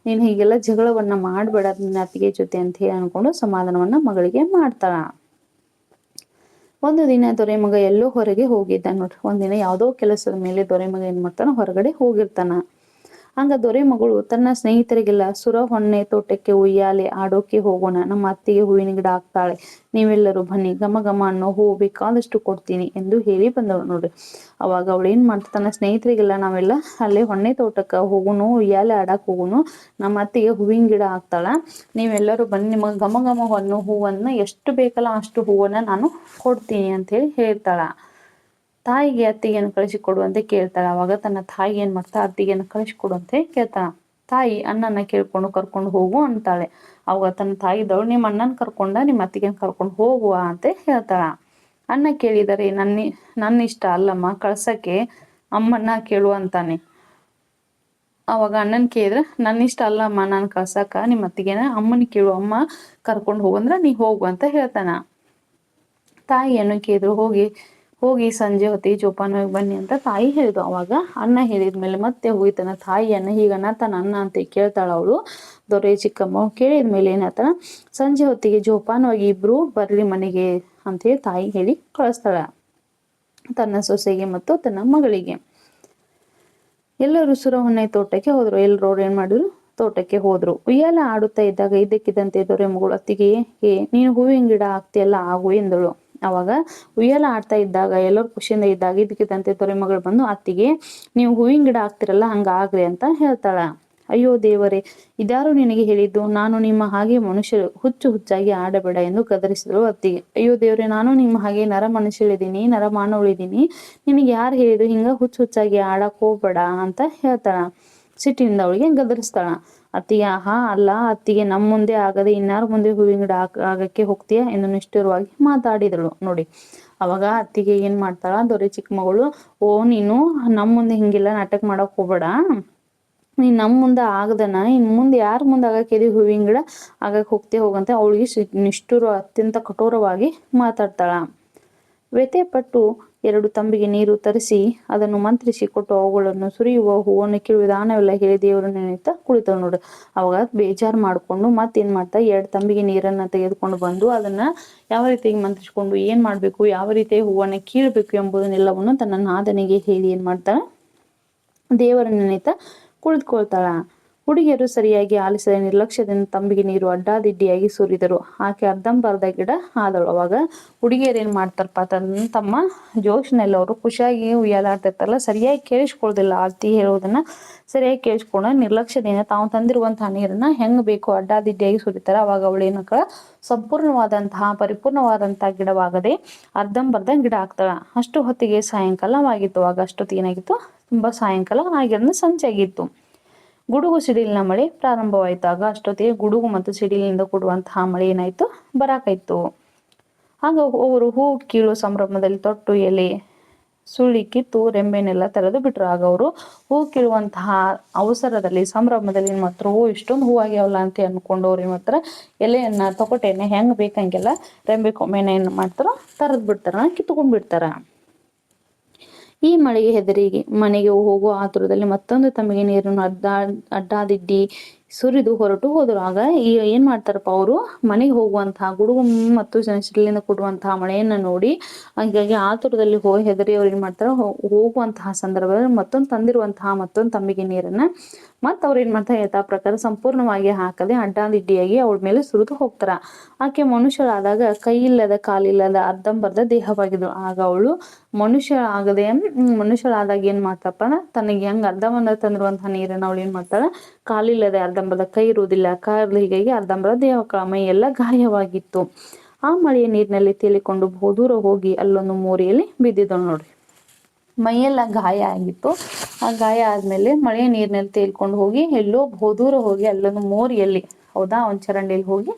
ನೀನು ಹೀಗೆಲ್ಲ ಜಗಳವನ್ನ ಮಾಡಬೇಡ ನಿನ್ನ ಅತ್ತಿಗೆ ಜೊತೆ ಅಂತ ಹೇಳಿ ಅನ್ಕೊಂಡು ಸಮಾಧಾನವನ್ನ ಮಗಳಿಗೆ ಮಾಡ್ತಾಳ. ಒಂದು ದಿನ ದೊರೆ ಮಗ ಎಲ್ಲೋ ಹೊರಗೆ ಹೋಗಿದ್ದ ನೋಡ್ರಿ. ಒಂದಿನ ಯಾವುದೋ ಕೆಲಸದ ಮೇಲೆ ದೊರೆ ಮಗ ಏನ್ ಮಾಡ್ತಾನ, ಹೊರಗಡೆ ಹೋಗಿರ್ತಾನ. ಹಂಗ ದೊರೆ ಮಗಳು ತನ್ನ ಸ್ನೇಹಿತರಿಗೆಲ್ಲ ಸುರ ಹೊನ್ನೆ ತೋಟಕ್ಕೆ ಉಯ್ಯಾಲೆ ಆಡೋಕೆ ಹೋಗೋಣ, ನಮ್ಮ ಅತ್ತಿಗೆ ಹೂವಿನ ಗಿಡ ಹಾಕ್ತಾಳೆ, ನೀವೆಲ್ಲರೂ ಬನ್ನಿ, ಘಮ ಘಮ ಅನ್ನೋ ಹೂ ಬೇಕಾದಷ್ಟು ಕೊಡ್ತೀನಿ ಎಂದು ಹೇಳಿ ಬಂದಳು ನೋಡ್ರಿ. ಅವಾಗ ಅವಳು ಏನ್ ಮಾಡ್ತಾ ತನ್ನ ಸ್ನೇಹಿತರಿಗೆಲ್ಲ ನಾವೆಲ್ಲ ಅಲ್ಲೇ ಹೊನ್ನೆ ತೋಟಕ್ಕೆ ಹೋಗುನು, ಉಯ್ಯಾಲೆ ಆಡಕ್ ಹೋಗುನು, ನಮ್ಮ ಅತ್ತಿಗೆ ಹೂವಿನ ಗಿಡ ಹಾಕ್ತಾಳ, ನೀವೆಲ್ಲರೂ ಬನ್ನಿ, ನಿಮಗೆ ಘಮ ಘಮ ಅನ್ನೋ ಹೂವನ್ನ ಎಷ್ಟು ಬೇಕಲ್ಲ ಅಷ್ಟು ಹೂವನ್ನ ನಾನು ಕೊಡ್ತೀನಿ ಅಂತ ಹೇಳಿ ಹೇಳ್ತಾಳ. ತಾಯಿಗೆ ಅತ್ತಿಗೆಯನ್ನು ಕಳಿಸಿಕೊಡುವಂತೆ ಕೇಳ್ತಾಳ. ಅವಾಗ ತನ್ನ ತಾಯಿ ಏನ್ ಮಾಡ್ತಾ ಅತ್ತಿಗೆಯನ್ನು ಕಳಿಸಿಕೊಡುವಂತೆ ಕೇಳ್ತಾಳ. ತಾಯಿ ಅಣ್ಣನ ಕೇಳ್ಕೊಂಡು ಕರ್ಕೊಂಡು ಹೋಗು ಅಂತಾಳೆ. ಅವಾಗ ತನ್ನ ತಾಯಿದವಳು ನಿಮ್ಮ ಅಣ್ಣನ ಕರ್ಕೊಂಡ ನಿಮ್ಮ ಅತ್ತಿಗೆನ ಕರ್ಕೊಂಡು ಹೋಗುವ ಅಂತ ಹೇಳ್ತಾಳ. ಅಣ್ಣ ಕೇಳಿದರೆ ನನ್ನ ಇಷ್ಟ ಅಲ್ಲಮ್ಮ ಕಳ್ಸಕ್ಕೆ, ಅಮ್ಮನ್ನ ಕೇಳು ಅಂತಾನೆ. ಅವಾಗ ಅಣ್ಣನ್ ಕೇಳಿದ್ರೆ ನನ್ನ ಇಷ್ಟ ಅಲ್ಲಮ್ಮ ನಾನು ಕಳ್ಸಕ್ಕ, ನಿಮ್ಮ ಅತ್ತಿಗೆನ ಅಮ್ಮನ ಕೇಳು, ಅಮ್ಮ ಕರ್ಕೊಂಡು ಹೋಗಂದ್ರ ನೀ ಹೋಗು ಅಂತ ಹೇಳ್ತಾನ. ತಾಯಿಯನ್ನು ಕೇಳಿದ್ರು ಹೋಗಿ ಸಂಜೆ ಹೊತ್ತಿಗೆ ಜೋಪಾನವಾಗಿ ಬನ್ನಿ ಅಂತ ತಾಯಿ ಹೇಳಿದ್ರು. ಅವಾಗ ಅಣ್ಣ ಹೇಳಿದ್ಮೇಲೆ ಮತ್ತೆ ಹೋಗಿ ತನ್ನ ತಾಯಿಯನ್ನ ಹೀಗನ್ನ ತನ್ನ ಅಣ್ಣ ಅಂತ ಕೇಳ್ತಾಳ ಅವಳು ದೊರೆ ಚಿಕ್ಕಮ್ಮ. ಕೇಳಿದ್ಮೇಲೆ ಏನಾಗ್ತಾಳ, ಸಂಜೆ ಹೊತ್ತಿಗೆ ಜೋಪಾನವಾಗಿ ಇಬ್ರು ಬರ್ಲಿ ಮನೆಗೆ ಅಂತ ಹೇಳಿ ತಾಯಿ ಹೇಳಿ ಕಳಿಸ್ತಾಳ ತನ್ನ ಸೊಸೆಗೆ ಮತ್ತು ತನ್ನ ಮಗಳಿಗೆ. ಎಲ್ಲರೂ ಸುರಹೊನ್ನೆ ತೋಟಕ್ಕೆ ಹೋದ್ರು. ಎಲ್ಲರೂ ಏನ್ ಮಾಡಿದ್ರು, ತೋಟಕ್ಕೆ ಹೋದ್ರು. ಉಯ್ಯಾಲ ಆಡುತ್ತಾ ಇದ್ದಾಗ ಇದ್ದಕ್ಕಿದ್ದಂತೆ ದೊರೆ ಮಗಳು ಅತ್ತಿಗೆ ನೀನು ಹೂವಿನ ಗಿಡ ಹಾಕ್ತಿಯಲ್ಲ ಆಗು ಎಂದಳು. ಅವಾಗ ಉಯ್ಯಾಲ ಆಡ್ತಾ ಇದ್ದಾಗ ಎಲ್ಲರೂ ಖುಷಿಯಿಂದ ಇದ್ದಾಗ ಇದಕ್ಕಿದ್ದಂತೆ ದೊರೆ ಮಗಳು ಬಂದು ಅತ್ತಿಗೆ ನೀವು ಹೂವಿನ ಗಿಡ ಹಾಕ್ತಿರಲ್ಲ ಹಂಗಾಗ್ರಿ ಅಂತ ಹೇಳ್ತಾಳ. ಅಯ್ಯೋ ದೇವರೇ, ಇದ್ಯಾರು ನಿನಗೆ ಹೇಳಿದ್ದು, ನಾನು ನಿಮ್ಮ ಹಾಗೆ ಮನುಷ್ಯರು ಹುಚ್ಚಾಗಿ ಆಡಬೇಡ ಎಂದು ಗದರಿಸಿದಳು ಅತ್ತಿಗೆ. ಅಯ್ಯೋ ದೇವ್ರೆ, ನಾನು ನಿಮ್ಮ ಹಾಗೆ ನರ ಮನುಷ್ಯಳಿದ್ದೀನಿ, ನರ ಮಾನವಳಿದ್ದೀನಿ, ನಿನಗೆ ಯಾರು ಹೇಳಿದ್ರು ಹಿಂಗ ಹುಚ್ಚಾಗಿ ಆಡಕ್ ಹೋಗ್ಬೇಡ ಅಂತ ಹೇಳ್ತಾಳ. ಸಿಟ್ಟಿನಿಂದ ಅವಳಿಗೆ ಗದರಿಸ್ತಾಳ. ಅತ್ತಿಗೆ ಅಲ್ಲ ಅತ್ತಿಗೆ, ನಮ್ಮ ಮುಂದೆ ಆಗದೆ ಇನ್ಯಾರ ಮುಂದೆ ಹೂವಿನ ಗಿಡ ಆಗಕ್ಕೆ ಹೋಗ್ತೀಯ ಎಂದು ನಿಷ್ಠುರವಾಗಿ ಮಾತಾಡಿದಳು ನೋಡಿ. ಅವಾಗ ಅತ್ತಿಗೆ ಏನ್ ಮಾಡ್ತಾಳ, ದೊರೆ ಚಿಕ್ಕ ಮಗಳು, ನೀನು ನಮ್ಮ ಮುಂದೆ ಹಿಂಗೆಲ್ಲ ನಾಟಕ ಮಾಡಕ್ ಹೋಗ್ಬೇಡ, ನೀನ್ ನಮ್ಮ ಮುಂದೆ ಆಗದನ ಇನ್ ಮುಂದೆ ಯಾರ ಮುಂದೆ ಆಗಕ್ಕೆ ಹೂವಿನ ಗಿಡ ಆಗಕ್ ಹೋಗಂತ ಅವಳಿಗೆ ನಿಷ್ಠುರ ಅತ್ಯಂತ ಕಠೋರವಾಗಿ ಮಾತಾಡ್ತಾಳ. ವ್ಯಥೆ ಪಟ್ಟು 2 ತಂಬಿಗೆ ನೀರು ತರಿಸಿ ಅದನ್ನು ಮಂತ್ರಿಸಿ ಕೊಟ್ಟು ಅವುಗಳನ್ನು ಸುರಿಯುವ ಹೂವನ್ನು ಕೀಳು ವಿಧಾನವೆಲ್ಲ ಹೇಳಿ ದೇವರು ನೆನೆಯುತ್ತಾ ಕುಳಿತಳು ನೋಡು. ಅವಾಗ ಬೇಜಾರು ಮಾಡ್ಕೊಂಡು ಮತ್ತೇನ್ ಮಾಡ್ತಾ 2 ತಂಬಿಗೆ ನೀರನ್ನ ತೆಗೆದುಕೊಂಡು ಬಂದು ಅದನ್ನ ಯಾವ ರೀತಿಯಾಗಿ ಮಂತ್ರಿಸ್ಕೊಂಡು ಏನ್ ಮಾಡ್ಬೇಕು, ಯಾವ ರೀತಿಯಾಗಿ ಹೂವನ್ನ ಕೀಳ್ಬೇಕು ಎಂಬುದನ್ನೆಲ್ಲವನ್ನು ತನ್ನ ನಾದನಿಗೆ ಹೇಳಿ ಏನ್ ಮಾಡ್ತಾಳ, ದೇವರ ನೆನೆಯುತ್ತಾ ಕುಳಿತುಕೊಳ್ತಾಳ. ಹುಡುಗಿಯರು ಸರಿಯಾಗಿ ಆಲಿಸದೆ ನಿರ್ಲಕ್ಷ್ಯದಿಂದ ತಂಬಿಗೆ ನೀರು ಅಡ್ಡಾದಿಡ್ಡಿಯಾಗಿ ಸುರಿದರು. ಆಕೆ ಅರ್ಧಂಬರ್ಧ ಗಿಡ ಆದಳು. ಅವಾಗ ಹುಡುಗಿಯರು ಏನ್ ಮಾಡ್ತಾರಪ್ಪ ತಮ್ಮ ಜೋಶ್ನಲ್ಲಿ ಅವರು ಖುಷಿಯಾಗಿ ಉಯ್ಯಾಲಾಡ್ತಿರ್ತಾರಲ್ಲ, ಸರಿಯಾಗಿ ಕೇಳಿಸ್ಕೊಳ್ಳೋದಿಲ್ಲ, ಅತ್ತಿ ಹೇಳೋದನ್ನ ಸರಿಯಾಗಿ ಕೇಳಿಸ್ಕೊಂಡ ನಿರ್ಲಕ್ಷ್ಯದಿಂದ ತಾವು ತಂದಿರುವಂತಹ ನೀರನ್ನ ಹೆಂಗ್ ಬೇಕು ಅಡ್ಡಾದಿಡ್ಡಿಯಾಗಿ ಸುರಿತಾರ. ಅವಾಗ ಅವಳು ಏನಕ್ಕ ಪರಿಪೂರ್ಣವಾದಂತಹ ಗಿಡವಾಗದೆ ಅರ್ಧಂಬರ್ಧ ಗಿಡ ಆಗ್ತಾಳ. ಅಷ್ಟು ಹೊತ್ತಿಗೆ ಸಾಯಂಕಾಲವಾಗಿತ್ತು. ಆಗ ಅಷ್ಟೊತ್ತಿಗೆ ಏನಾಗಿತ್ತು, ತುಂಬಾ ಸಾಯಂಕಾಲ ಆಗಿರೋದು, ಸಂಜೆ ಆಗಿತ್ತು. ಗುಡುಗು ಸಿಡಿಲಿನ ಮಳೆ ಪ್ರಾರಂಭವಾಯಿತು. ಅಷ್ಟೊತ್ತಿಗೆ ಗುಡುಗು ಮತ್ತು ಸಿಡಿಲಿನಿಂದ ಕೂಡುವಂತಹ ಮಳೆ ಏನಾಯ್ತು, ಬರಾಕಾಯ್ತು. ಆಗ ಅವರು ಹೂ ಕೀಳು ಸಂಭ್ರಮದಲ್ಲಿ ತೊಟ್ಟು ಎಲೆ ಸುಳ್ಳಿ ಕಿತ್ತು ರೆಂಬೆನೆಲ್ಲ ತೆರೆದು ಬಿಟ್ರು. ಆಗ ಅವರು ಹೂ ಕೀಳುವಂತಹ ಅವಸರದಲ್ಲಿ ಸಂಭ್ರಮದಲ್ಲಿ ಮಾತ್ರ ಇಷ್ಟೊಂದು ಹೂ ಆಗ್ಯಾವಲ್ಲ ಅಂತ ಅನ್ಕೊಂಡು ಅವ್ರು ಏನ್ ಮಾಡ್ತಾರ, ಎಲೆಯನ್ನ ತೊಕೊಟೆಯನ್ನ ಹೆಂಗ್ ಬೇಕಂಗೆಲ್ಲ ರೆಂಬೆ ಕೊಮ್ಮೆನ ಏನ್ ಮಾಡ್ತಾರ, ತರದ್ ಬಿಡ್ತಾರ, ಕಿತ್ಕೊಂಡ್ ಬಿಡ್ತಾರ. ಈ ಮಳೆಗೆ ಹೆದರಿ ಮನೆಗೆ ಹೋಗುವ ಆತುರದಲ್ಲಿ ಮತ್ತೊಂದು ತಂಬಿಗೆ ನೀರನ್ನು ಅಡ್ಡಾದಿಡ್ಡಿ ಸುರಿದು ಹೊರಟು ಹೋದರು. ಆಗ ಏನ್ ಮಾಡ್ತಾರಪ್ಪ, ಅವರು ಮನೆಗೆ ಹೋಗುವಂತಹ ಗುಡುಗು ಮತ್ತು ಸಿಡಿಲಿಂದ ಕೂಡುವಂತಹ ಮಳೆಯನ್ನ ನೋಡಿ ಹಾಗಾಗಿ ಆತುರದಲ್ಲಿ ಹೆದರಿ ಅವ್ರು ಏನ್ ಮಾಡ್ತಾರ, ಹೋಗುವಂತಹ ಸಂದರ್ಭದಲ್ಲಿ ತಂದಿರುವಂತಹ ಮತ್ತೊಂದು ತಂಬಿಗೆ ನೀರನ್ನ ಮತ್ತು ಅವ್ರು ಏನು ಮಾಡ್ತಾರೆ ಯಥಾ ಪ್ರಕಾರ ಸಂಪೂರ್ಣವಾಗಿ ಹಾಕದೆ ಅಡ್ಡಾದಿಡ್ಡಿಯಾಗಿ ಅವಳ ಮೇಲೆ ಸುರಿದು ಹೋಗ್ತಾರ. ಆಕೆ ಮನುಷ್ಯಳಾದಾಗ ಕೈ ಇಲ್ಲದ ಕಾಲಿಲ್ಲದ ಅರ್ಧಂಬರ್ಧ ದೇಹವಾಗಿದ್ಳು. ಆಗ ಅವಳು ಮನುಷ್ಯಳಾದಾಗ ಏನ್ ಮಾಡ್ತಪ್ಪ ತನಗೆ ಹೆಂಗ್ ಅರ್ಧಂಬರ್ಧ ತಂದಿರುವಂತಹ ನೀರನ್ನ ಅವಳು ಏನ್ ಮಾಡ್ತಾಳ, ಕಾಲಿಲ್ಲದೆ ಅರ್ಧಂಬರ್ಧ, ಕೈ ಇರುವುದಿಲ್ಲ, ಕಾಲು ಹೀಗಾಗಿ ಅರ್ಧಂಬರ್ಧ ದೇಹ ಮೈ ಎಲ್ಲ ಗಾಯವಾಗಿತ್ತು. ಆ ಮಳೆಯ ನೀರಿನಲ್ಲಿ ತೇಲಿಕೊಂಡು ಬಹುದೂರ ಹೋಗಿ ಅಲ್ಲೊಂದು ಮೋರಿಯಲ್ಲಿ ಬಿದ್ದಿದ್ದಳು ನೋಡ್ರಿ. ಮೈಯೆಲ್ಲ ಗಾಯ ಆಗಿತ್ತು. ಆ ಗಾಯ ಆದ್ಮೇಲೆ ಮಳೆಯ ನೀರಿನಲ್ಲಿ ತೇಲ್ಕೊಂಡು ಹೋಗಿ ಎಲ್ಲೋ ಬಹುದೂರ ಹೋಗಿ ಅಲ್ಲೊಂದು ಮೋರಿಯಲ್ಲಿ, ಹೌದಾ, ಒಂದ್ ಚರಂಡಿಯಲ್ಲಿ ಹೋಗಿ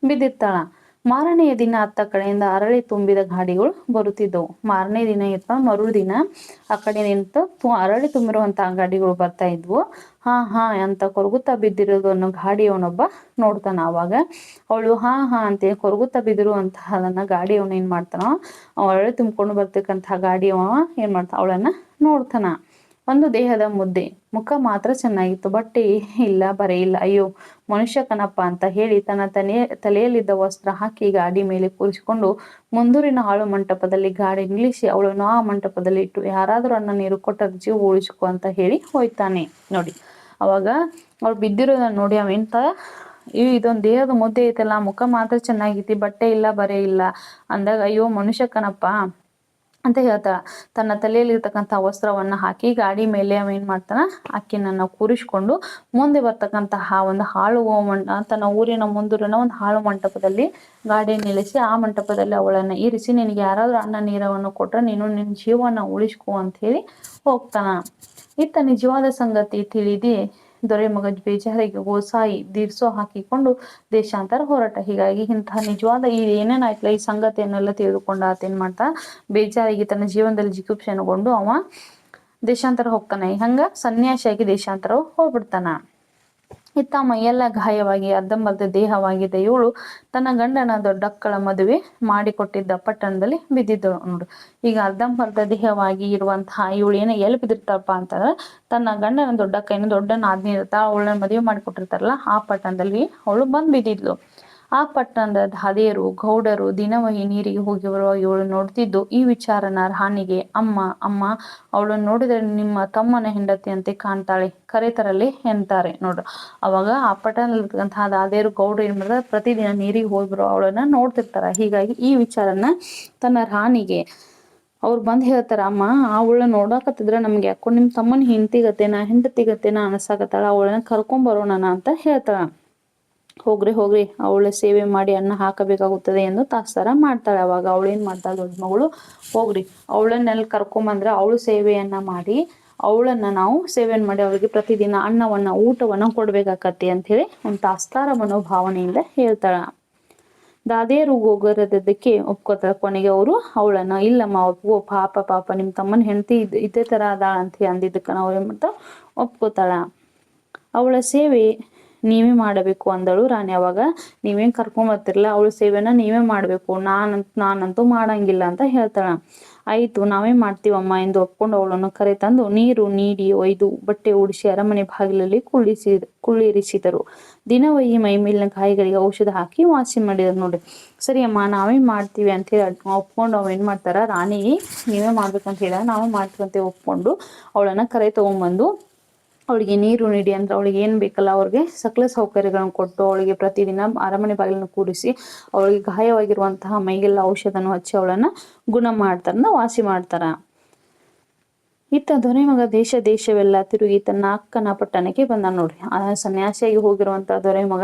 ಬಿದ್ದಿರ್ತಾಳ. ಮಾರನೆಯ ದಿನ ಅತ್ತ ಕಡೆಯಿಂದ ಅರಳಿ ತುಂಬಿದ ಗಾಡಿಗಳು ಬರುತ್ತಿದ್ದವು. ಮಾರನೇ ದಿನ ಇತ್ತ ಮರುದಿನ ಆ ಕಡೆ ನಿಂತು ಅರಳಿ ತುಂಬಿರುವಂತಹ ಗಾಡಿಗಳು ಬರ್ತಾ ಇದ್ವು. ಹಾ ಹಾ ಅಂತ ಕೊರಗುತ್ತಾ ಬಿದ್ದಿರೋದನ್ನು ಗಾಡಿಯವನೊಬ್ಬ ನೋಡ್ತಾನ. ಅವಾಗ ಅವಳು ಹಾ ಹಾ ಅಂತ ಕೊರಗುತ್ತಾ ಬಿದ್ದಿರುವಂತಹ ಅದನ್ನ ಗಾಡಿಯವನು ಏನ್ ಮಾಡ್ತಾನ, ಅರಳಿ ತುಂಬಿಕೊಂಡು ಬರ್ತಕ್ಕಂತಹ ಗಾಡಿಯವ ಏನ್ ಮಾಡ್ತಾನ, ಅವಳನ್ನ ನೋಡ್ತಾನ. ಒಂದು ದೇಹದ ಮುದ್ದೆ, ಮುಖ ಮಾತ್ರ ಚೆನ್ನಾಗಿತ್ತು, ಬಟ್ಟೆ ಇಲ್ಲ, ಬರೆ ಇಲ್ಲ. ಅಯ್ಯೋ ಮನುಷ್ಯ ಕಣಪ್ಪ ಅಂತ ಹೇಳಿ ತನ್ನ ತಲೆಯಲ್ಲಿದ್ದ ವಸ್ತ್ರ ಹಾಕಿ ಗಾಡಿ ಮೇಲೆ ಕೂರಿಸಿಕೊಂಡು ಮುಂದೂರಿನ ಹಾಳು ಮಂಟಪದಲ್ಲಿ ಗಾಡಿ ನಿಲ್ಲಿಸಿ ಅವಳನ್ನು ಆ ಮಂಟಪದಲ್ಲಿ ಇಟ್ಟು ಯಾರಾದರೂ ಅನ್ನ ನೀರು ಕೊಟ್ಟರೆ ಜೀವ ಉಳಿಸ್ಕೊ ಅಂತ ಹೇಳಿ ಹೋಯ್ತಾನೆ ನೋಡಿ. ಅವಾಗ ಅವಳು ಬಿದ್ದಿರೋದನ್ನ ನೋಡಿ ಅವೆಂತ ಇದೊಂದು ದೇಹದ ಮುದ್ದೆ ಐತಲ್ಲ, ಮುಖ ಮಾತ್ರ ಚೆನ್ನಾಗೈತಿ, ಬಟ್ಟೆ ಇಲ್ಲ, ಬರೆ ಇಲ್ಲ ಅಂದಾಗ ಅಯ್ಯೋ ಮನುಷ್ಯ ಕಣಪ್ಪ ಅಂತ ಹೇಳ್ತಾಳ. ತನ್ನ ತಲೆಯಲ್ಲಿರ್ತಕ್ಕಂಥ ವಸ್ತ್ರವನ್ನ ಹಾಕಿ ಗಾಡಿ ಮೇಲೆ ಅವ ಏನ್ ಮಾಡ್ತಾನ, ಅಕ್ಕಿನನ್ನ ಕೂರಿಸ್ಕೊಂಡು ಮುಂದೆ ಬರ್ತಕ್ಕಂತಹ ಒಂದು ತನ್ನ ಊರಿನ ಮುಂದೂರಿನ ಒಂದು ಹಾಳು ಮಂಟಪದಲ್ಲಿ ಗಾಡಿ ನಿಲ್ಲಿಸಿ ಆ ಮಂಟಪದಲ್ಲಿ ಅವಳನ್ನ ಇರಿಸಿ ನಿನಗೆ ಯಾರಾದ್ರೂ ಅನ್ನ ನೀರವನ್ನು ಕೊಟ್ರೆ ನೀನು ನಿನ್ನ ಜೀವನ ಉಳಿಸ್ಕೊ ಅಂತ ಹೇಳಿ ಹೋಗ್ತಾನ. ಇತ್ತ ನಿಜವಾದ ಸಂಗತಿ ತಿಳಿದಿ ದೊರೆ ಮಗ ಬೇಜಾರಿಗೆ ಗೋಸಾಯಿ ದೀರ್ಸೋ ಹಾಕಿಕೊಂಡು ದೇಶಾಂತರ ಹೊರಟ. ಹೀಗಾಗಿ ಇಂತಹ ನಿಜವಾದ ಏನೇನಾಯ್ತಲ್ಲ ಈ ಸಂಗತಿಯನ್ನೆಲ್ಲ ತಿಳಿದುಕೊಂಡ ಆತೇನ್ ಮಾಡ್ತಾ ಬೇಜಾರಿಗೆ ತನ್ನ ಜೀವನದಲ್ಲಿ ಜಿಗುಪ್ಸೆನಗೊಂಡು ಅವ ದೇಶಾಂತರ ಹೋಗ್ತಾನೆ. ಹಂಗ ಸನ್ಯಾಸಿಯಾಗಿ ದೇಶಾಂತರ ಹೋಗ್ಬಿಡ್ತಾನ. ಇತ್ತ ಮೈಯೆಲ್ಲ ಗಾಯವಾಗಿ ಅರ್ಧಂಬರ್ಧ ದೇಹವಾಗಿದ್ದ ಇವಳು ತನ್ನ ಗಂಡನ ದೊಡ್ಡಕ್ಕಳ ಮದುವೆ ಮಾಡಿಕೊಟ್ಟಿದ್ದ ಪಟ್ಟಣದಲ್ಲಿ ಬಿದ್ದಿದ್ದಳು ನೋಡು. ಈಗ ಅರ್ಧಂಬರ್ಧ ದೇಹವಾಗಿ ಇರುವಂತಹ ಇವಳು ಎಲ್ಲಿ ಬಿದ್ದಿರ್ತಾಳಪ್ಪ ಅಂತಂದ್ರೆ ತನ್ನ ಗಂಡನ ದೊಡ್ಡಕ್ಕ ಏನು ದೊಡ್ಡ ನಾದ್ನಿ ಇರ್ತಾಳ, ಅವಳನ್ನ ಮದುವೆ ಮಾಡಿಕೊಟ್ಟಿರ್ತಾರಲ್ಲ ಆ ಪಟ್ಟಣದಲ್ಲಿ ಅವಳು ಬಂದ್ ಬಿದ್ದಿದ್ಲು. ಆ ಪಟ್ಟಣದ ದಾದಿಯರು ಗೌಡರು ದಿನವಹಿ ನೀರಿಗೆ ಹೋಗಿ ಬರುವಾಗ ಇವಳು ನೋಡ್ತಿದ್ದು ಈ ವಿಚಾರನ ರಾಣಿಗೆ ಅಮ್ಮ ಅವಳನ್ನು ನೋಡಿದರೆ ನಿಮ್ಮ ತಮ್ಮನ ಹೆಂಡತಿ ಅಂತೆ ಕಾಣ್ತಾಳೆ, ಕರೆತರಲಿ ಎಂತಾರೆ ನೋಡ್ರಿ. ಅವಾಗ ಆ ಪಟ್ಟಣದಲ್ಲಿರ್ತಕ್ಕಂತಹ ದಾದಿಯರು ಗೌಡರು ಏನ್ ಮಾಡ್ತಾರೆ, ಪ್ರತಿದಿನ ನೀರಿಗೆ ಹೋಗಿ ಬರೋ ಅವಳನ್ನ ನೋಡ್ತಿರ್ತಾರ. ಹೀಗಾಗಿ ಈ ವಿಚಾರನ ತನ್ನ ರಾಣಿಗೆ ಅವ್ರು ಬಂದ್ ಹೇಳ್ತಾರ, ಅಮ್ಮ ಅವಳನ್ನ ನೋಡಾಕತ್ತಿದ್ರ ನಮ್ಗೆ ಯಾಕೋ ನಿಮ್ ತಮ್ಮನ ಹೆಂಡತಿಗತ್ತೇನ ಅನಸಾಕತ್ತಾಳ, ಅವಳನ್ನ ಕರ್ಕೊಂಡ್ ಬರೋಣ ಅಂತ ಹೇಳ್ತಾಳ. ಹೋಗ್ರಿ ಅವಳ ಸೇವೆ ಮಾಡಿ ಅನ್ನ ಹಾಕಬೇಕಾಗುತ್ತದೆ ಎಂದು ತಾತ್ಸಾರ ಮಾಡ್ತಾಳೆ. ಅವಾಗ ಅವಳು ಏನ್ ಮಾಡ್ತಾಳೆ, ದೊಡ್ಡ ಮಗಳು ಹೋಗ್ರಿ ಅವಳನ್ನೆಲ್ಲ ಕರ್ಕೊಂಬಂದ್ರೆ ಅವಳು ಸೇವೆಯನ್ನ ಮಾಡಿ ಅವಳನ್ನ ನಾವು ಸೇವೆಯನ್ನು ಮಾಡಿ ಅವಳಿಗೆ ಪ್ರತಿದಿನ ಊಟವನ್ನ ಕೊಡ್ಬೇಕಾಕತಿ ಅಂತ ಹೇಳಿ ಒಂದು ತಾತ್ಸಾರ ಮನೋಭಾವನೆಯಿಂದ ಹೇಳ್ತಾಳ. ದಾದಿಯರು ಹೋಗರದಕ್ಕೆ ಒಪ್ಕೋತಾಳ. ಕೊನೆಗೆ ಅವರು ಅವಳನ್ನ ಇಲ್ಲಮ್ಮ ಒಪ್ಕೋ, ಪಾಪ ನಿಮ್ ತಮ್ಮನ ಹೆಂಡತಿ ಇದೇ ತರ ಅದಾಳ ಅಂತ ಅಂದಿದ್ದಕ್ಕ ನಾವು ಏನ್ ಮಾಡ್ತಾವ ಒಪ್ಕೋತಾಳ. ಅವಳ ಸೇವೆ ನೀವೇ ಮಾಡಬೇಕು ಅಂದಳು ರಾಣಿ. ಅವಾಗ ನೀವೇನ್ ಕರ್ಕೊಂಡ್ ಬರ್ತಿರಲ್ಲ ಅವಳ ಸೇವೆನ ನೀವೇ ಮಾಡ್ಬೇಕು, ನಾನಂತೂ ಮಾಡಂಗಿಲ್ಲ ಅಂತ ಹೇಳ್ತಾಳ. ಆಯ್ತು ನಾವೇ ಮಾಡ್ತೀವಮ್ಮ ಎಂದು ಒಪ್ಕೊಂಡು ಅವಳನ್ನು ಕರೆ ತಂದು ನೀರು ನೀಡಿ ಒಯ್ದು ಬಟ್ಟೆ ಉಡಿಸಿ ಅರಮನೆ ಬಾಗಿಲಲ್ಲಿ ಕುಳ್ಳಿರಿಸಿದರು. ದಿನವಹಿ ಮೈಮೇಲಿನ ಗಾಯಗಳಿಗೆ ಔಷಧ ಹಾಕಿ ವಾಸಿ ಮಾಡಿದ್ರು ನೋಡಿ. ಸರಿ ಅಮ್ಮ ನಾವೇ ಮಾಡ್ತೀವಿ ಅಂತ ಹೇಳಿ ಒಪ್ಕೊಂಡು ಅವ್ ಏನ್ ಮಾಡ್ತಾರ, ರಾಣಿ ನೀವೇ ಮಾಡ್ಬೇಕಂತ ಹೇಳ ನಾವೇ ಮಾಡ್ತೀವಂತ ಒಪ್ಕೊಂಡು ಅವಳನ್ನ ಕರೆ ತಗೊಂಡ್ಬಂದು ಅವಳಿಗೆ ನೀರು ನೀಡಿ ಅಂದ್ರೆ ಅವಳಿಗೆ ಏನ್ ಬೇಕಲ್ಲ ಅವ್ರಿಗೆ ಸಕಲ ಸೌಕರ್ಯಗಳನ್ನು ಕೊಟ್ಟು ಅವಳಿಗೆ ಪ್ರತಿದಿನ ಅರಮನೆ ಬಾಗಿಲನ್ನು ಕೂರಿಸಿ ಅವಳಿಗೆ ಗಾಯವಾಗಿರುವಂತಹ ಮೈಗೆಲ್ಲ ಔಷಧನ ಹಚ್ಚಿ ಅವಳನ್ನ ಗುಣ ವಾಸಿ ಮಾಡ್ತಾರ. ಇತ್ತ ದೊರೆ ಮಗ ದೇಶವೆಲ್ಲ ತಿರುಗಿ ತನ್ನ ಅಕ್ಕನ ಪಟ್ಟಣಕ್ಕೆ ಬಂದ ನೋಡ್ರಿ. ಆ ಸನ್ಯಾಸಿಯಾಗಿ ಹೋಗಿರುವಂತಹ ದೊರೆ ಮಗ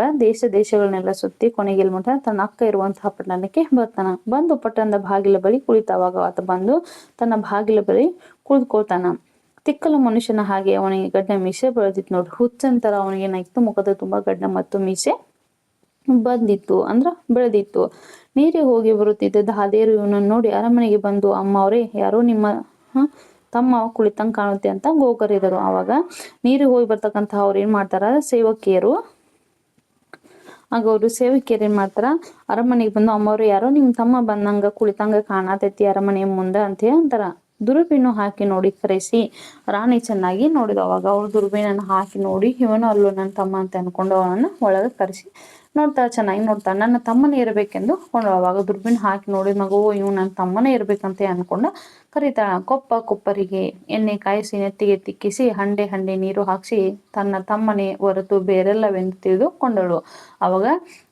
ದೇಶಗಳನ್ನೆಲ್ಲ ಸುತ್ತಿ ಕೊನೆಗೆ ಎಲ್ ಮಾಡ್ತಾನ, ತನ್ನ ಅಕ್ಕ ಇರುವಂತಹ ಪಟ್ಟಣಕ್ಕೆ ಬರ್ತಾನ. ಬಂದು ಪಟ್ಟಣದ ಬಾಗಿಲ ಬಳಿ ಕುಳಿತವಾಗ ಆತ ಬಂದು ತನ್ನ ಬಾಗಿಲ ಬಳಿ ಕುಳಿತುಕೊಳ್ತಾನ. ತಿಕ್ಕಲು ಮನುಷ್ಯನ ಹಾಗೆ ಅವನಿಗೆ ಗಡ್ಡ ಮೀಸೆ ಬೆಳೆದಿತ್ತು ನೋಡ್ರಿ. ಹುಚ್ಚಂತರ ಅವನಿಗೆ ಏನಾಯ್ತು, ಮುಖದ ತುಂಬಾ ಗಡ್ಡ ಮತ್ತು ಮೀಸೆ ಬೆಳೆದಿತ್ತು. ನೀರಿಗೆ ಹೋಗಿ ಬರುತ್ತಿದ್ದ ದಾದಿಯರು ಇವನನ್ನು ನೋಡಿ ಅರಮನೆಗೆ ಬಂದು ಅಮ್ಮ ಅವರೇ ಯಾರೋ ನಿಮ್ಮ ತಮ್ಮ ಕುಳಿತಂಗ್ ಕಾಣುತ್ತೆ ಅಂತ ಗೋಕರಿದರು. ಅವಾಗ ನೀರಿಗೆ ಹೋಗಿ ಬರ್ತಕ್ಕಂತಹ ಅವ್ರು ಏನ್ ಮಾಡ್ತಾರ, ಸೇವಕಿಯರು ಏನ್ ಮಾಡ್ತಾರ, ಅರಮನೆಗೆ ಬಂದು ಅಮ್ಮವ್ರು ಯಾರೋ ನಿಮ್ ತಮ್ಮ ಬಂದಂಗ ಕುಳಿತಂಗ ಕಾಣತೈತಿ ಅರಮನೆಯ ಮುಂದ ಅಂತ ಹೇಳಿ ಅಂತಾರ. ದುರ್ಬೀನು ಹಾಕಿ ನೋಡಿ ಕರೆಸಿ ರಾಣಿ ಚೆನ್ನಾಗಿ ನೋಡಿದ. ಅವಾಗ ಅವಳು ದುರ್ಬೀನನ್ನ ಹಾಕಿ ನೋಡಿ ಇವನು ಅಲ್ಲೂ ನನ್ನ ತಮ್ಮ ಅಂತ ಅನ್ಕೊಂಡು ಅವನನ್ನ ಒಳಗೆ ಕರೆಸಿ ನೋಡ್ತಾಳ, ಚೆನ್ನಾಗಿ ನೋಡ್ತಾಳ. ನನ್ನ ತಮ್ಮನೇ ಇರ್ಬೇಕೆಂದು ಕೊಂಡು ಅವಾಗ ದುರ್ಬೀನ್ ಹಾಕಿ ನೋಡಿದ ಮಗು ಇವ್ ನನ್ನ ತಮ್ಮನೇ ಇರ್ಬೇಕಂತ ಅನ್ಕೊಂಡ ಕರಿತಾಳ. ಕೊಪ್ಪರಿಗೆ ಎಣ್ಣೆ ಕಾಯಿಸಿ ನೆತ್ತಿಗೆ ತಿಕ್ಕಿಸಿ ಹಂಡೆ ಹಂಡೆ ನೀರು ಹಾಕಿಸಿ ತನ್ನ ತಮ್ಮನೇ ಹೊರತು ಬೇರೆಲ್ಲವೆಂದು ತಿಳಿದುಕೊಂಡಳು. ಅವಾಗ